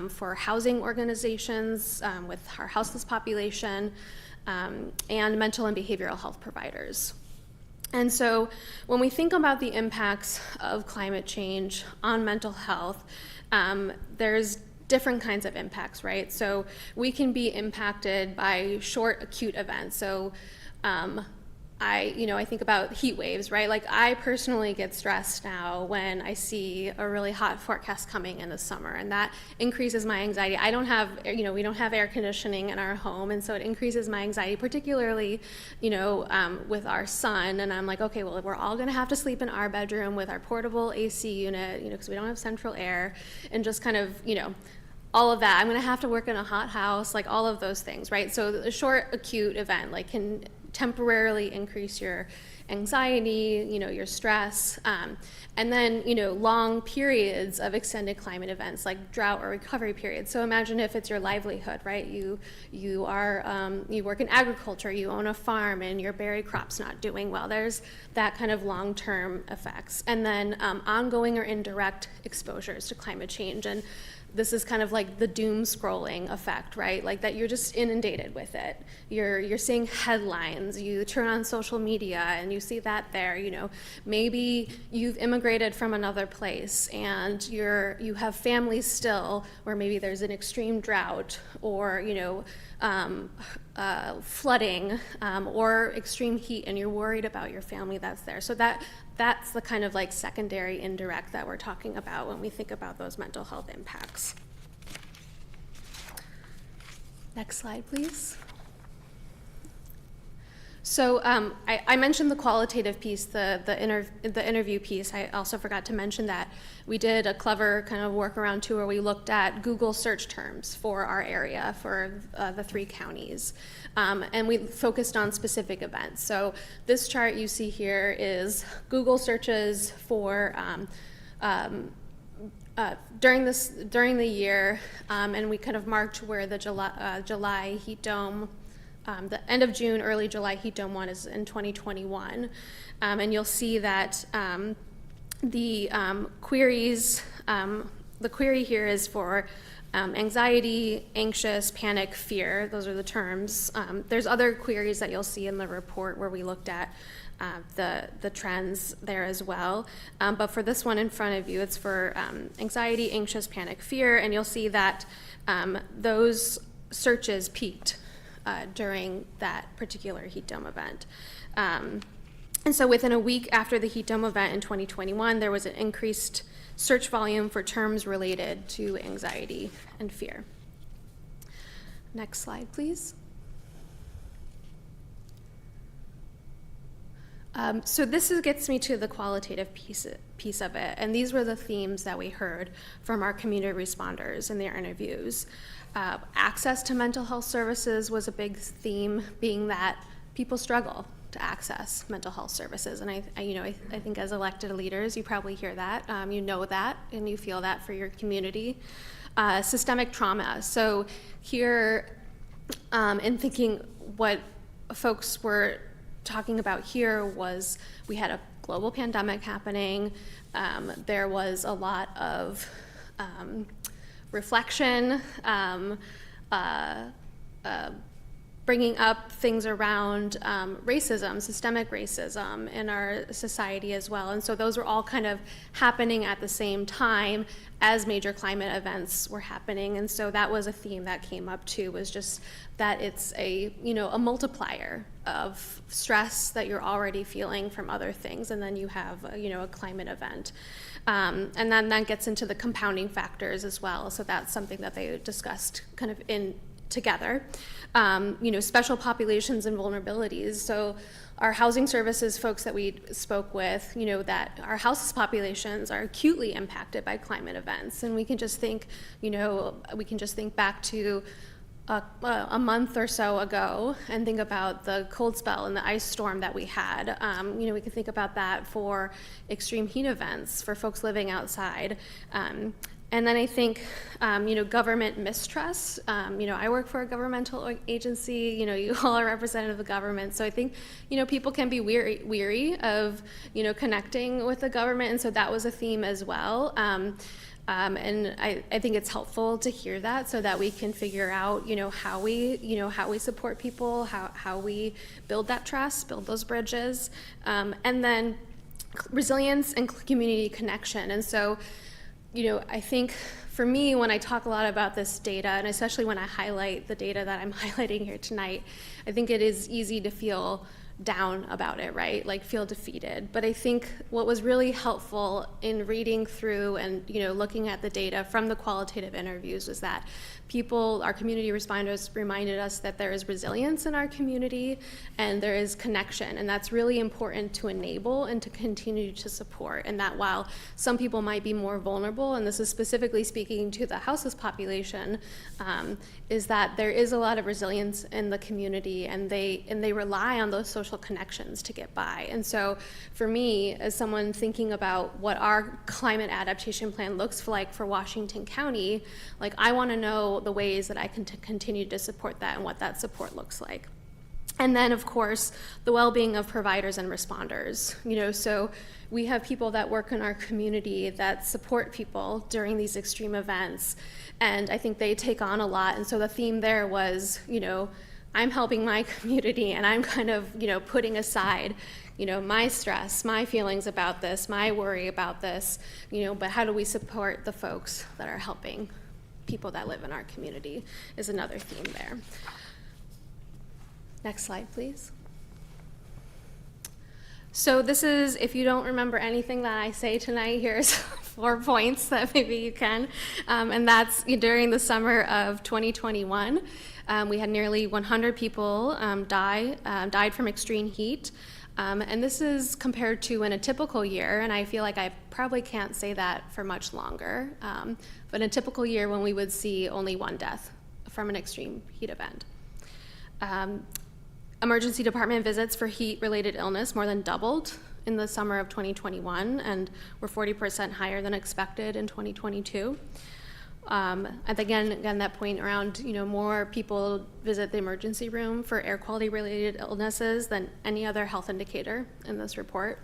for housing organizations with our houseless population, and mental and behavioral health providers. And so when we think about the impacts of climate change on mental health, there's different kinds of impacts, right? So we can be impacted by short acute events. So I think about heat waves, right? Like I personally get stressed now when I see a really hot forecast coming in the summer, and that increases my anxiety. I don't have, we don't have air conditioning in our home, and so it increases my anxiety, particularly, with our son. And I'm like, okay, well, we're all gonna have to sleep in our bedroom with our portable AC unit, because we don't have central air, and just kind of, all of that. I'm gonna have to work in a hot house, like all of those things, right? So a short acute event, like can temporarily increase your anxiety, your stress, and then, long periods of extended climate events like drought or recovery periods. So imagine if it's your livelihood, right? You work in agriculture, you own a farm, and your berry crop's not doing well. There's that kind of long-term effects. And then ongoing or indirect exposures to climate change. And this is kind of like the doom scrolling effect, right? Like that you're just inundated with it. You're seeing headlines, you turn on social media and you see that there. Maybe you've immigrated from another place and you have families still where maybe there's an extreme drought or, flooding or extreme heat, and you're worried about your family that's there. So that's the kind of like secondary indirect that we're talking about when we think about those mental health impacts. Next slide, please. So I mentioned the qualitative piece, the interview piece. I also forgot to mention that we did a clever kind of workaround too, where we looked at Google search terms for our area, for the 3 counties, and we focused on specific events. So this chart you see here is Google searches for during the year, and we kind of marked where the July heat dome. The end of June, early July heat dome one is in 2021. And you'll see that the queries, the query here is for anxiety, anxious, panic, fear. Those are the terms. There's other queries that you'll see in the report where we looked at the trends there as well. But for this one in front of you, it's for anxiety, anxious, panic, fear. And you'll see that those searches peaked during that particular heat dome event. And so within a week after the heat dome event in 2021, there was an increased search volume for terms related to anxiety and fear. Next slide, please. So this gets me to the qualitative piece of it, and these were the themes that we heard from our community responders in their interviews. Access to mental health services was a big theme, being that people struggle to access mental health services, and I think as elected leaders, you probably hear that, you know that, and you feel that for your community. Systemic trauma. So here, in thinking what folks were talking about here was we had a global pandemic happening. There was a lot of reflection, bringing up things around racism, systemic racism in our society as well. And so those were all kind of happening at the same time as major climate events were happening. And so that was a theme that came up too, was just that it's a multiplier of stress that you're already feeling from other things, and then you have a climate event. And then that gets into the compounding factors as well. So that's something that they discussed kind of together. Special populations and vulnerabilities. So our housing services folks that we spoke with, that our house populations are acutely impacted by climate events. And we can just think, back to a month or so ago and think about the cold spell and the ice storm that we had. We can think about that for extreme heat events, for folks living outside. And then I think, government mistrust. I work for a governmental agency. You all are representative of the government. So I think, people can be weary of, connecting with the government. And so that was a theme as well. And I think it's helpful to hear that so that we can figure out, how we support people, how we build that trust, build those bridges, and then resilience and community connection. And so, I think for me, when I talk a lot about this data, and especially when I highlight the data that I'm highlighting here tonight, I think it is easy to feel down about it, right? Like feel defeated. But I think what was really helpful in reading through and looking at the data from the qualitative interviews was that our community responders reminded us that there is resilience in our community and there is connection, and that's really important to enable and to continue to support. And that while some people might be more vulnerable, and this is specifically speaking to the houseless population, is that there is a lot of resilience in the community, and they rely on those social connections to get by. And so for me, as someone thinking about what our climate adaptation plan looks like for Washington County, like I want to know the ways that I can continue to support that and what that support looks like. And then, of course, the well-being of providers and responders. So we have people that work in our community that support people during these extreme events, and I think they take on a lot. And so the theme there was, I'm helping my community, and I'm kind of, putting aside, my stress, my feelings about this, my worry about this, but how do we support the folks that are helping people that live in our community is another theme there. Next slide, please. So this is, if you don't remember anything that I say tonight, here's 4 points that maybe you can. And that's during the summer of 2021. We had nearly 100 people died from extreme heat. And this is compared to in a typical year, and I feel like I probably can't say that for much longer, but in a typical year when we would see only 1 death from an extreme heat event. Emergency department visits for heat-related illness more than doubled in the summer of 2021 and were 40% higher than expected in 2022. And again, that point around, more people visit the emergency room for air quality related illnesses than any other health indicator in this report.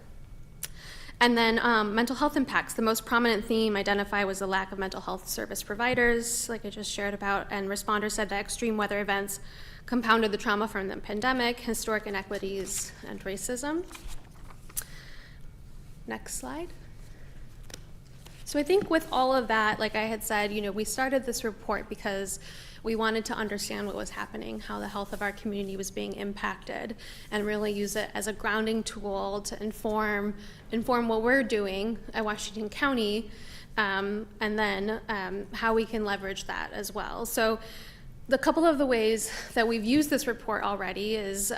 And then mental health impacts. The most prominent theme identified was the lack of mental health service providers, like I just shared about, and responders said that extreme weather events compounded the trauma from the pandemic, historic inequities, and racism. Next slide. So I think with all of that, like I had said, we started this report because we wanted to understand what was happening, how the health of our community was being impacted, and really use it as a grounding tool to inform what we're doing at Washington County, and then how we can leverage that as well. So the couple of the ways that we've used this report already is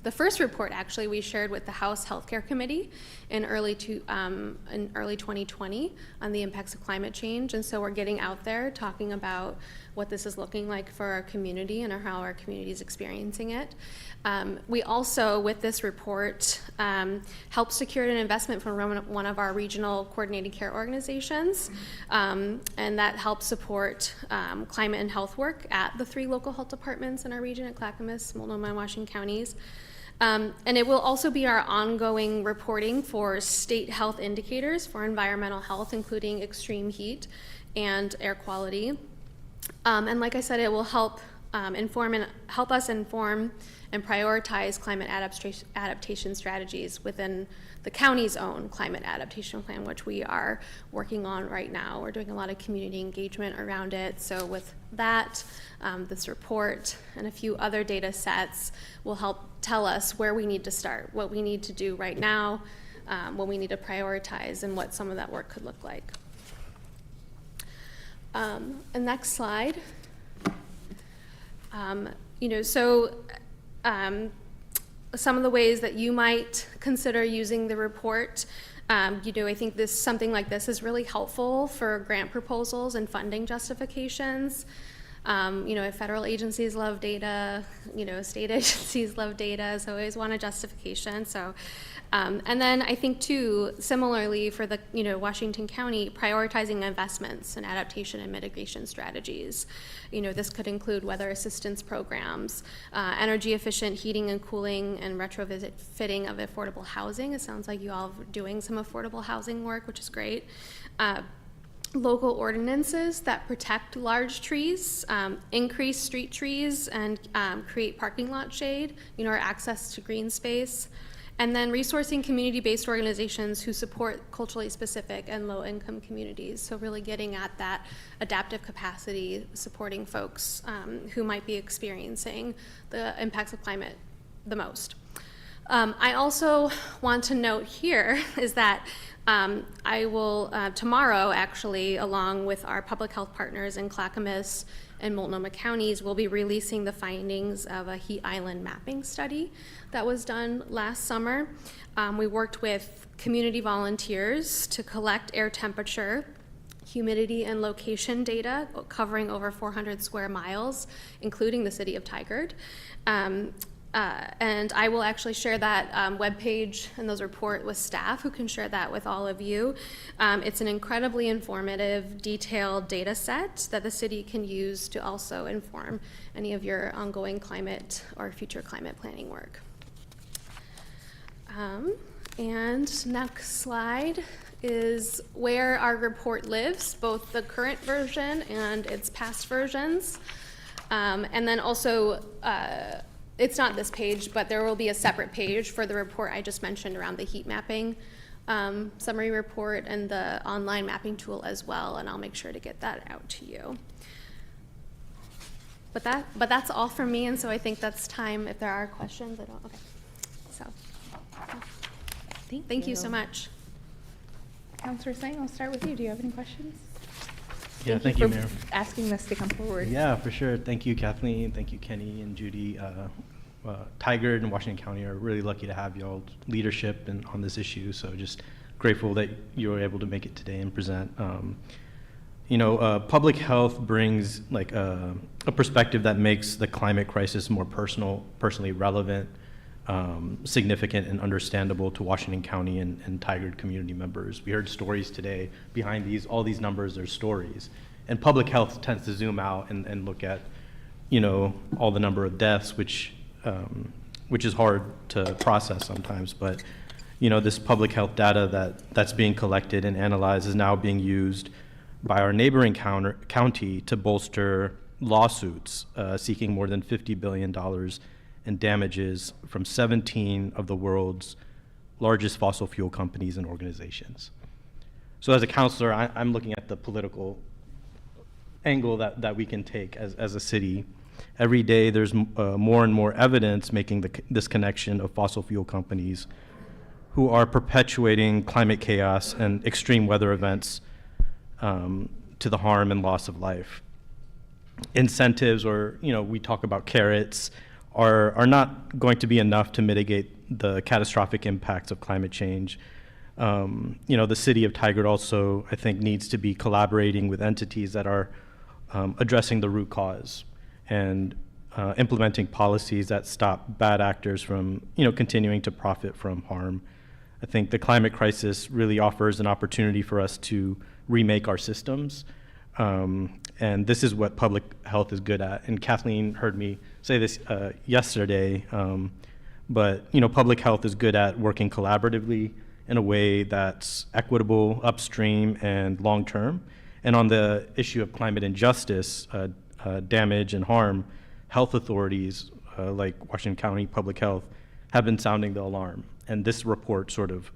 the first report actually we shared with the House Healthcare Committee in early 2020 on the impacts of climate change. And so we're getting out there talking about what this is looking like for our community and how our community is experiencing it. We also, with this report, helped secure an investment from one of our regional coordinated care organizations, and that helps support climate and health work at the 3 local health departments in our region at Clackamas, Multnomah, and Washington counties. And it will also be our ongoing reporting for state health indicators for environmental health, including extreme heat and air quality. And like I said, it will help us inform and prioritize climate adaptation strategies within the county's own climate adaptation plan, which we are working on right now. We're doing a lot of community engagement around it. So with that, this report and a few other data sets will help tell us where we need to start, what we need to do right now, what we need to prioritize, and what some of that work could look like. And next slide. Some of the ways that you might consider using the report. I think something like this is really helpful for grant proposals and funding justifications. Federal agencies love data, state agencies love data, so always want a justification. So, and then I think too, similarly for the, Washington County, prioritizing investments in adaptation and mitigation strategies. This could include weather assistance programs, energy efficient heating and cooling, and retrofitting of affordable housing. It sounds like you all are doing some affordable housing work, which is great. Local ordinances that protect large trees, increase street trees, and create parking lot shade, or access to green space. And then resourcing community-based organizations who support culturally specific and low-income communities. So really getting at that adaptive capacity, supporting folks who might be experiencing the impacts of climate the most. I also want to note here is that I will, tomorrow actually, along with our public health partners in Clackamas and Multnomah counties, we'll be releasing the findings of a heat island mapping study that was done last summer. We worked with community volunteers to collect air temperature, humidity, and location data covering over 400 square miles, including the city of Tigard. And I will actually share that webpage and those report with staff who can share that with all of you. It's an incredibly informative, detailed data set that the city can use to also inform any of your ongoing climate or future climate planning work. And next slide is where our report lives, both the current version and its past versions. And then also, it's not this page, but there will be a separate page for the report I just mentioned around the heat mapping summary report and the online mapping tool as well, and I'll make sure to get that out to you. But that's all from me, and so I think that's time if there are questions. Okay. So, thank you so much. Councillor Singh, I'll start with you. Do you have any questions? Yeah, thank you, for Mayor. asking this to come forward. Yeah, for sure. Thank you, Kathleen. Thank you, Kenny and Judy. Tigard and Washington County are really lucky to have y'all's leadership on this issue. So just grateful that you were able to make it today and present. Public health brings like a perspective that makes the climate crisis more personally relevant, significant and understandable to Washington County and Tigard community members. We heard stories today. Behind all these numbers, there's stories. And public health tends to zoom out and look at, all the number of deaths, which is hard to process sometimes. But, this public health data that's being collected and analyzed is now being used by our neighboring county to bolster lawsuits seeking more than $50 billion in damages from 17 of the world's largest fossil fuel companies and organizations. So as a counselor, I'm looking at the political angle that we can take as a city. Every day there's more and more evidence making this connection of fossil fuel companies who are perpetuating climate chaos and extreme weather events to the harm and loss of life. Incentives, or we talk about carrots, are not going to be enough to mitigate the catastrophic impacts of climate change. The city of Tigard also, I think, needs to be collaborating with entities that are addressing the root cause and implementing policies that stop bad actors from, continuing to profit from harm. I think the climate crisis really offers an opportunity for us to remake our systems. And this is what public health is good at. And Kathleen heard me say this yesterday, but public health is good at working collaboratively in a way that's equitable, upstream, and long-term. And on the issue of climate injustice, damage and harm, health authorities like Washington County Public Health have been sounding the alarm. And this report sort of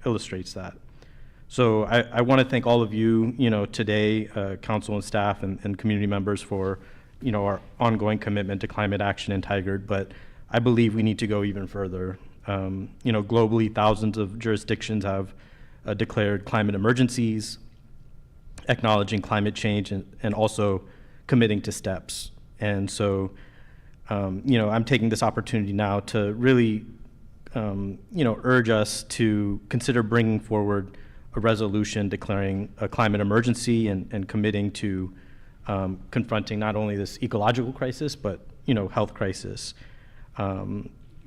illustrates that. So I want to thank all of you, today, council and staff and community members for, our ongoing commitment to climate action in Tigard. But I believe we need to go even further. Globally, thousands of jurisdictions have declared climate emergencies, acknowledging climate change, and also committing to steps. And so, I'm taking this opportunity now to really, urge us to consider bringing forward a resolution declaring a climate emergency and committing to confronting not only this ecological crisis, but, health crisis.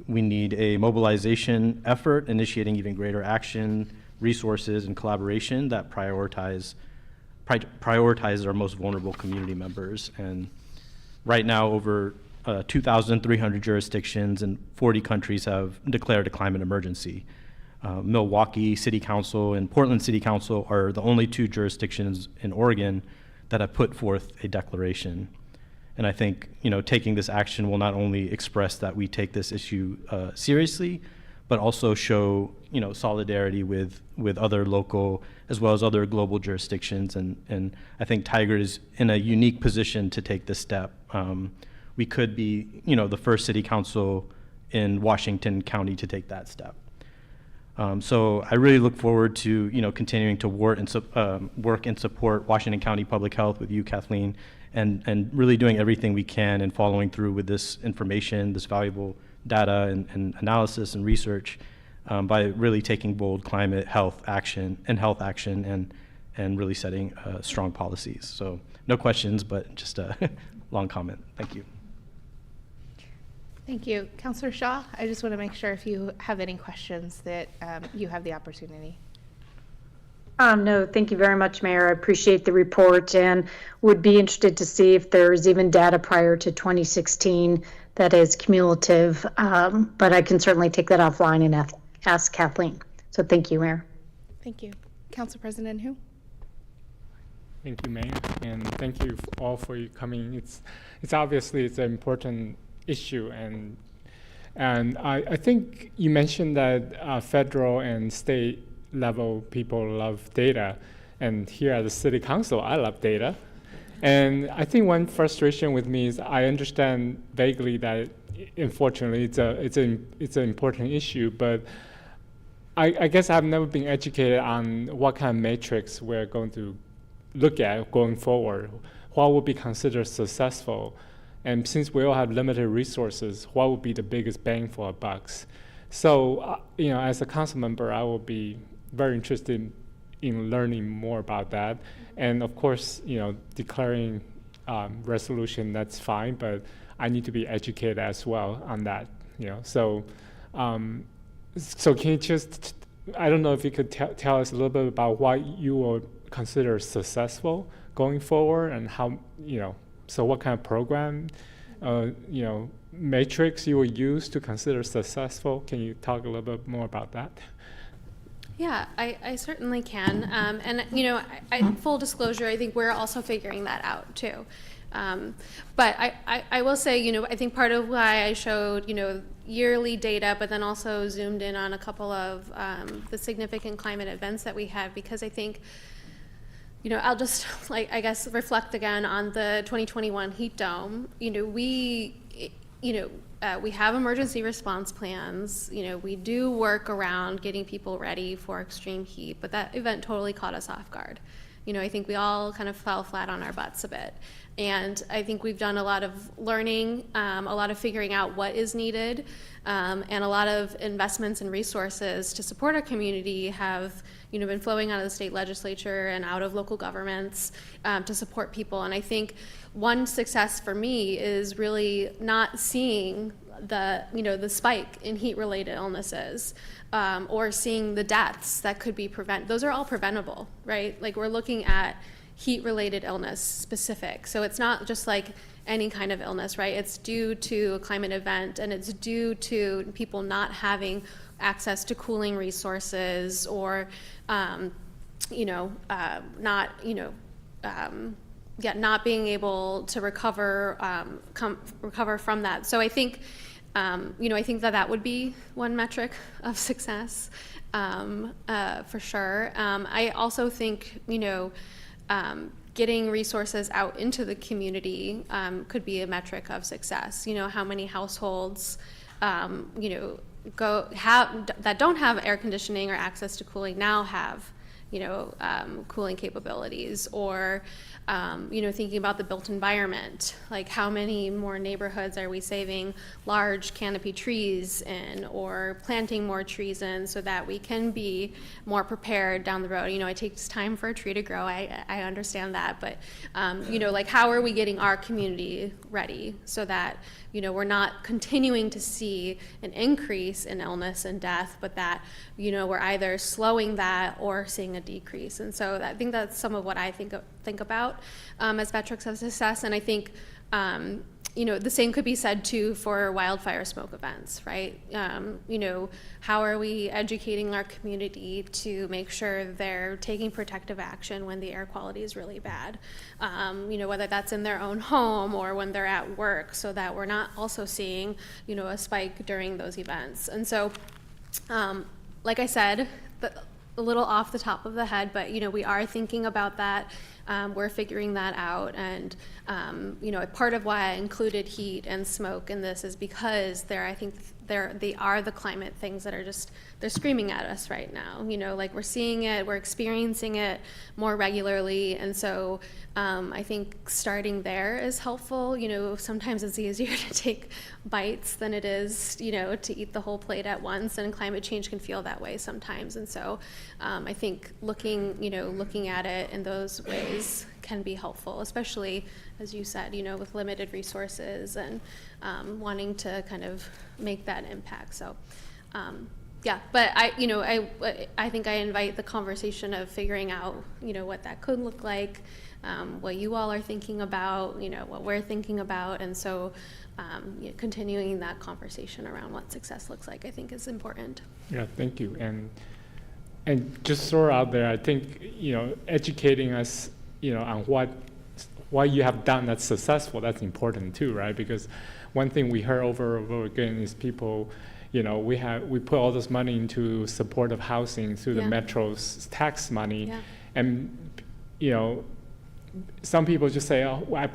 We need a mobilization effort, initiating even greater action, resources, and collaboration that prioritize our most vulnerable community members. And right now, over 2,300 jurisdictions and 40 countries have declared a climate emergency. Milwaukee City Council and Portland City Council are the only two jurisdictions in Oregon that have put forth a declaration. And I think, taking this action will not only express that we take this issue seriously, but also show, solidarity with other local as well as other global jurisdictions. And I think Tigard is in a unique position to take this step. We could be, the first city council in Washington County to take that step. So I really look forward to, continuing to work and support Washington County Public Health with you, Kathleen, and really doing everything we can and following through with this information, this valuable data and analysis and research by really taking bold climate health action and really setting strong policies. So no questions, but just a long comment. Thank you. Thank you. Councillor Shaw, I just want to make sure if you have any questions that you have the opportunity. No, thank you very much, Mayor. I appreciate the report and would be interested to see if there's even data prior to 2016 that is cumulative, but I can certainly take that offline and ask Kathleen. So thank you, Mayor. Thank you. Council President Hu? Thank you, Mayor, and thank you all for you coming. It's obviously it's an important issue, and I think you mentioned that federal and state level people love data, and here at the City Council, I love data. And I think one frustration with me is I understand vaguely that unfortunately it's an important issue, but I guess I've never been educated on what kind of metrics we're going to look at going forward. What would be considered successful? And since we all have limited resources, what would be the biggest bang for our bucks? So, as a council member, I will be very interested in learning more about that. And of course, declaring resolution, that's fine, but I need to be educated as well on that, So can you just, I don't know if you could tell us a little bit about what you will consider successful going forward, and how, so what kind of program, matrix you will use to consider successful? Can you talk a little bit more about that? Yeah, I certainly can. And, full disclosure, I think we're also figuring that out too. But I will say, I think part of why I showed, yearly data, but then also zoomed in on a couple of the significant climate events that we had, because I think, I'll just, I guess, reflect again on the 2021 heat dome. We have emergency response plans. We do work around getting people ready for extreme heat, but that event totally caught us off guard. I think we all kind of fell flat on our butts a bit. And I think we've done a lot of learning, a lot of figuring out what is needed, and a lot of investments and resources to support our community have been flowing out of the state legislature and out of local governments to support people. And I think one success for me is really not seeing the spike in heat-related illnesses, or seeing the deaths that could be prevented. Those are all preventable, right? Like, we're looking at heat-related illness specific. So it's not just like any kind of illness, right? It's due to a climate event, and it's due to people not having access to cooling resources, or, not being able to recover from that. So I think, I think that would be one metric of success, for sure. I also think, getting resources out into the community could be a metric of success. How many households, that don't have air conditioning or access to cooling now have, cooling capabilities, or, thinking about the built environment, like how many more neighborhoods are we saving large canopy trees in, or planting more trees in, so that we can be more prepared down the road. It takes time for a tree to grow. I understand that, but, like, how are we getting our community ready so that, we're not continuing to see an increase in illness and death, but that, we're either slowing that or seeing a decrease. And so I think that's some of what I think about as metrics of success. And I think, the same could be said too for wildfire smoke events, right? How are we educating our community to make sure they're taking protective action when the air quality is really bad? Whether that's in their own home or when they're at work, so that we're not also seeing, a spike during those events. And so, like I said, a little off the top of the head, but we are thinking about that. We're figuring that out, and part of why I included heat and smoke in this is because I think they are the climate things that are they're screaming at us right now. Like, we're seeing it, we're experiencing it more regularly, and so I think starting there is helpful. Sometimes it's easier to take bites than it is, to eat the whole plate at once, and climate change can feel that way sometimes. And so I think looking at it in those ways can be helpful, especially, as you said, with limited resources and wanting to kind of make that impact. So, but I think I invite the conversation of figuring out, what that could look like, what you all are thinking about, what we're thinking about, and so continuing that conversation around what success looks like, I think, is important. Yeah, thank you. And just throw out there, I think, educating us on what you have done that's successful, that's important too, right? Because one thing we heard over and over again is people, we put all this money into supportive housing through the Metro's tax money, and some people just say, "Oh, I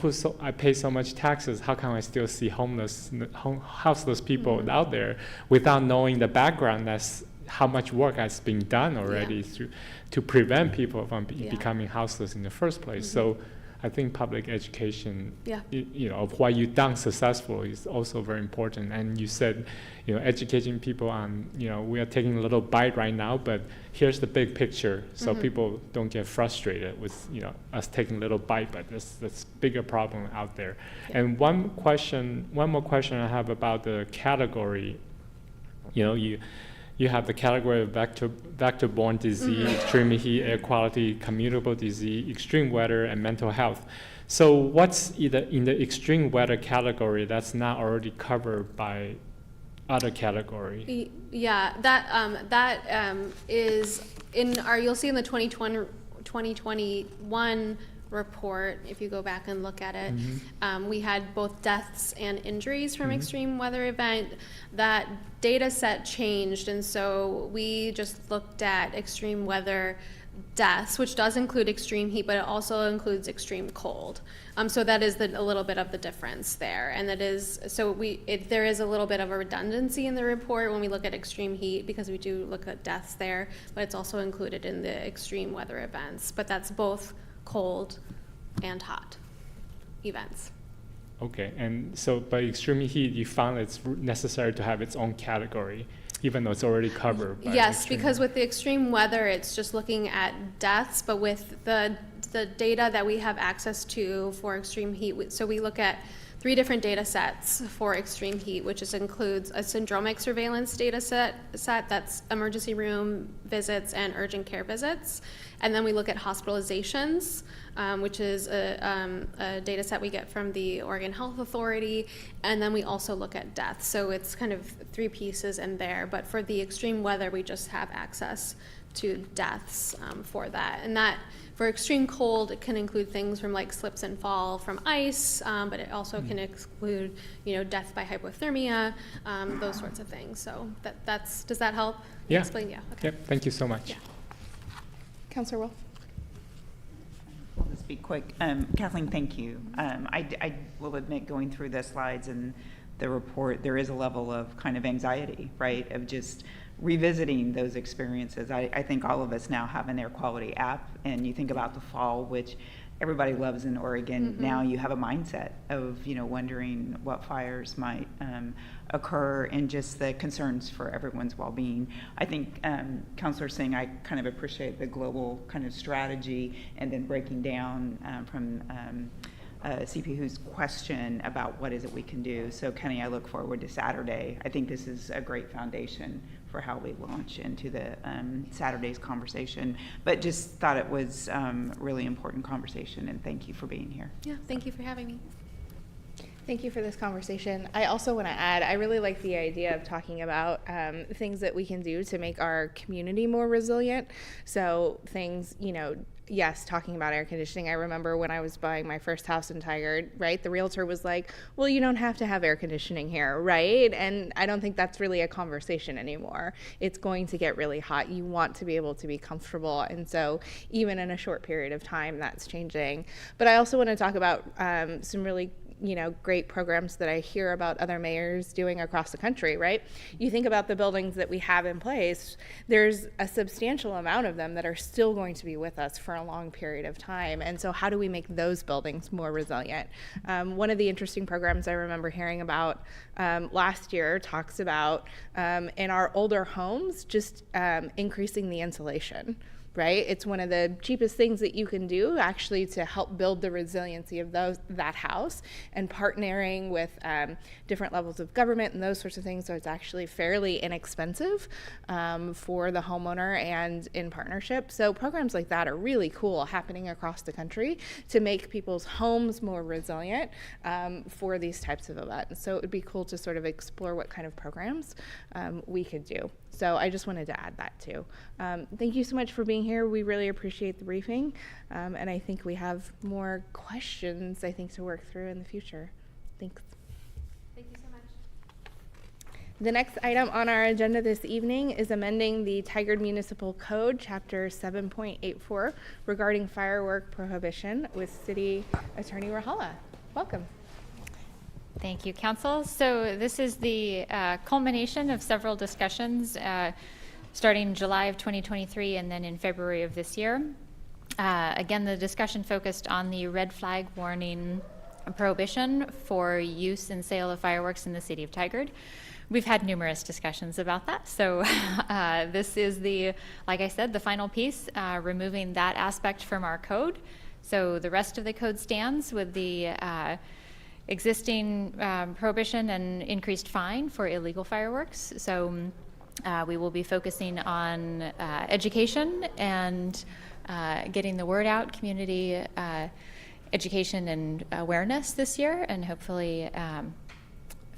pay so much taxes. How can I still see houseless people out there?" Without knowing the background, that's how much work has been done already to prevent people from becoming houseless in the first place. So I think public education, of what you've done successfully is also very important. And you said, educating people on, we are taking a little bite right now, but here's the big picture, so people don't get frustrated with, us taking a little bite, but there's bigger problem out there. And one more question I have about the category, you have the category of vector-borne disease, extreme heat, air quality, communicable disease, extreme weather, and mental health. So what's in the extreme weather category that's not already covered by other category? Yeah, that is in our, you'll see in the 2021 report, if you go back and look at it, we had both deaths and injuries from extreme weather event. That data set changed, and so we just looked at extreme weather deaths, which does include extreme heat, but it also includes extreme cold. So that is a little bit of the difference there, and that is there is a little bit of a redundancy in the report when we look at extreme heat, because we do look at deaths there, but it's also included in the extreme weather events. But that's both cold and hot events. Okay, and so by extreme heat, you found it's necessary to have its own category, even though it's already covered by Yes, because with the extreme weather, it's just looking at deaths, but with the data that we have access to for extreme heat, so we look at 3 different data sets for extreme heat, which includes a syndromic surveillance data set that's emergency room visits and urgent care visits. And then we look at hospitalizations, which is a data set we get from the Oregon Health Authority. And then we also look at deaths. So it's kind of 3 pieces in there. But for the extreme weather, we just have access to deaths for that. And that, for extreme cold, it can include things from like slips and fall from ice, but it also can exclude, death by hypothermia, those sorts of things. So does that help? Yeah. Explain? Yeah. Okay. Yep. Thank you so much. Yeah. Councilor Wolf. I'll just be quick. Kathleen, thank you. I will admit, going through the slides and the report, there is a level of kind of anxiety, right, of just revisiting those experiences. I think all of us now have an air quality app, and you think about the fall, which everybody loves in Oregon. Now you have a mindset of, wondering what fires might occur, and just the concerns for everyone's well-being. I think Councilor Singh, I kind of appreciate the global kind of strategy, and then breaking down from CP Hu's question about what is it we can do. So Kenny, I look forward to Saturday. I think this is a great foundation for how we launch into the Saturday's conversation, but just thought it was really important conversation, and thank you for being here. Yeah, thank you for having me. Thank you for this conversation. I also want to add, I really like the idea of talking about things that we can do to make our community more resilient. So things, yes, talking about air conditioning. I remember when I was buying my first house in Tigard, right? The realtor was like, well, you don't have to have air conditioning here, right? And I don't think that's really a conversation anymore. It's going to get really hot. You want to be able to be comfortable. And so even in a short period of time, that's changing. But I also want to talk about some really great programs that I hear about other mayors doing across the country, right? You think about the buildings that we have in place, there's a substantial amount of them that are still going to be with us for a long period of time. And so how do we make those buildings more resilient? One of the interesting programs I remember hearing about last year talks about in our older homes, just increasing the insulation. Right? It's one of the cheapest things that you can do actually to help build the resiliency of that house, and partnering with different levels of government and those sorts of things. So it's actually fairly inexpensive for the homeowner and in partnership. So programs like that are really cool happening across the country to make people's homes more resilient for these types of events. So it would be cool to sort of explore what kind of programs we could do. So I just wanted to add that too. Thank you so much for being here. We really appreciate the briefing, and I think we have more questions, I think, to work through in the future. Thanks. Thank you so much. The next item on our agenda this evening is amending the Tigard Municipal Code, Chapter 7.84, regarding firework prohibition with City Attorney Rahala. Welcome. Thank you, Council. So this is the culmination of several discussions starting July of 2023 and then in February of this year. Again, the discussion focused on the red flag warning prohibition for use and sale of fireworks in the city of Tigard. We've had numerous discussions about that. So this is like I said, the final piece, removing that aspect from our code. So the rest of the code stands with the existing prohibition and increased fine for illegal fireworks. So we will be focusing on education and getting the word out, community education and awareness this year, and hopefully,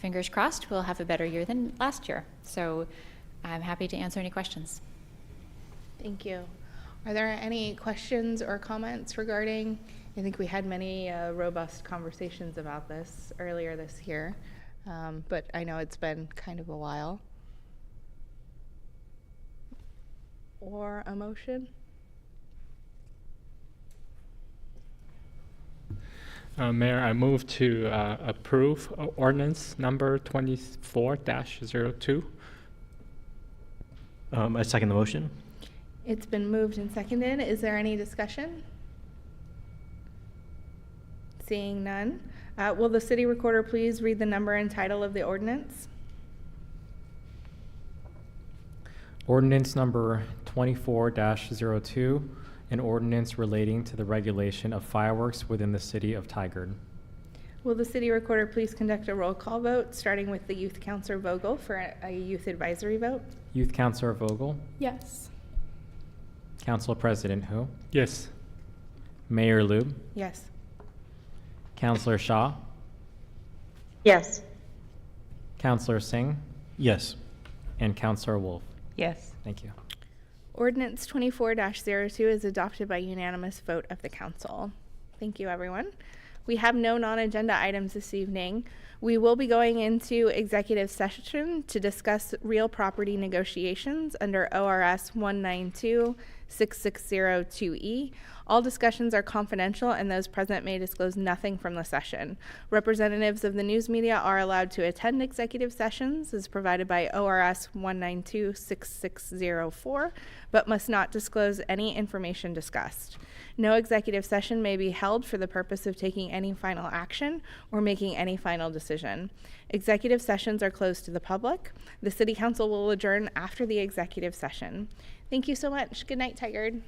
fingers crossed, we'll have a better year than last year. So I'm happy to answer any questions. Thank you. Are there any questions or comments regarding, I think we had many robust conversations about this earlier this year, but I know it's been kind of a while. Or a motion? Mayor, I move to approve ordinance number 24-02. I second the motion. It's been moved and seconded. Is there any discussion? Seeing none. Will the city recorder please read the number and title of the ordinance? Ordinance number 24-02, an ordinance relating to the regulation of fireworks within the city of Tigard. Will the city recorder please conduct a roll call vote, starting with the Youth Councilor Vogel for a youth advisory vote? Youth Councilor Vogel, Yes. Council President Hu, Yes. Mayor Lube, Yes. Councilor Shaw, Yes. Councilor Singh, Yes. and Councilor Wolf. Yes. Thank you. Ordinance 24-02 is adopted by unanimous vote of the council. Thank you, everyone. We have no non-agenda items this evening. We will be going into executive session to discuss real property negotiations under ORS 192-6602E. All discussions are confidential and those present may disclose nothing from the session. Representatives of the news media are allowed to attend executive sessions as provided by ORS 192-6604, but must not disclose any information discussed. No executive session may be held for the purpose of taking any final action or making any final decision. Executive sessions are closed to the public. The City Council will adjourn after the executive session. Thank you so much. Good night, Tigard.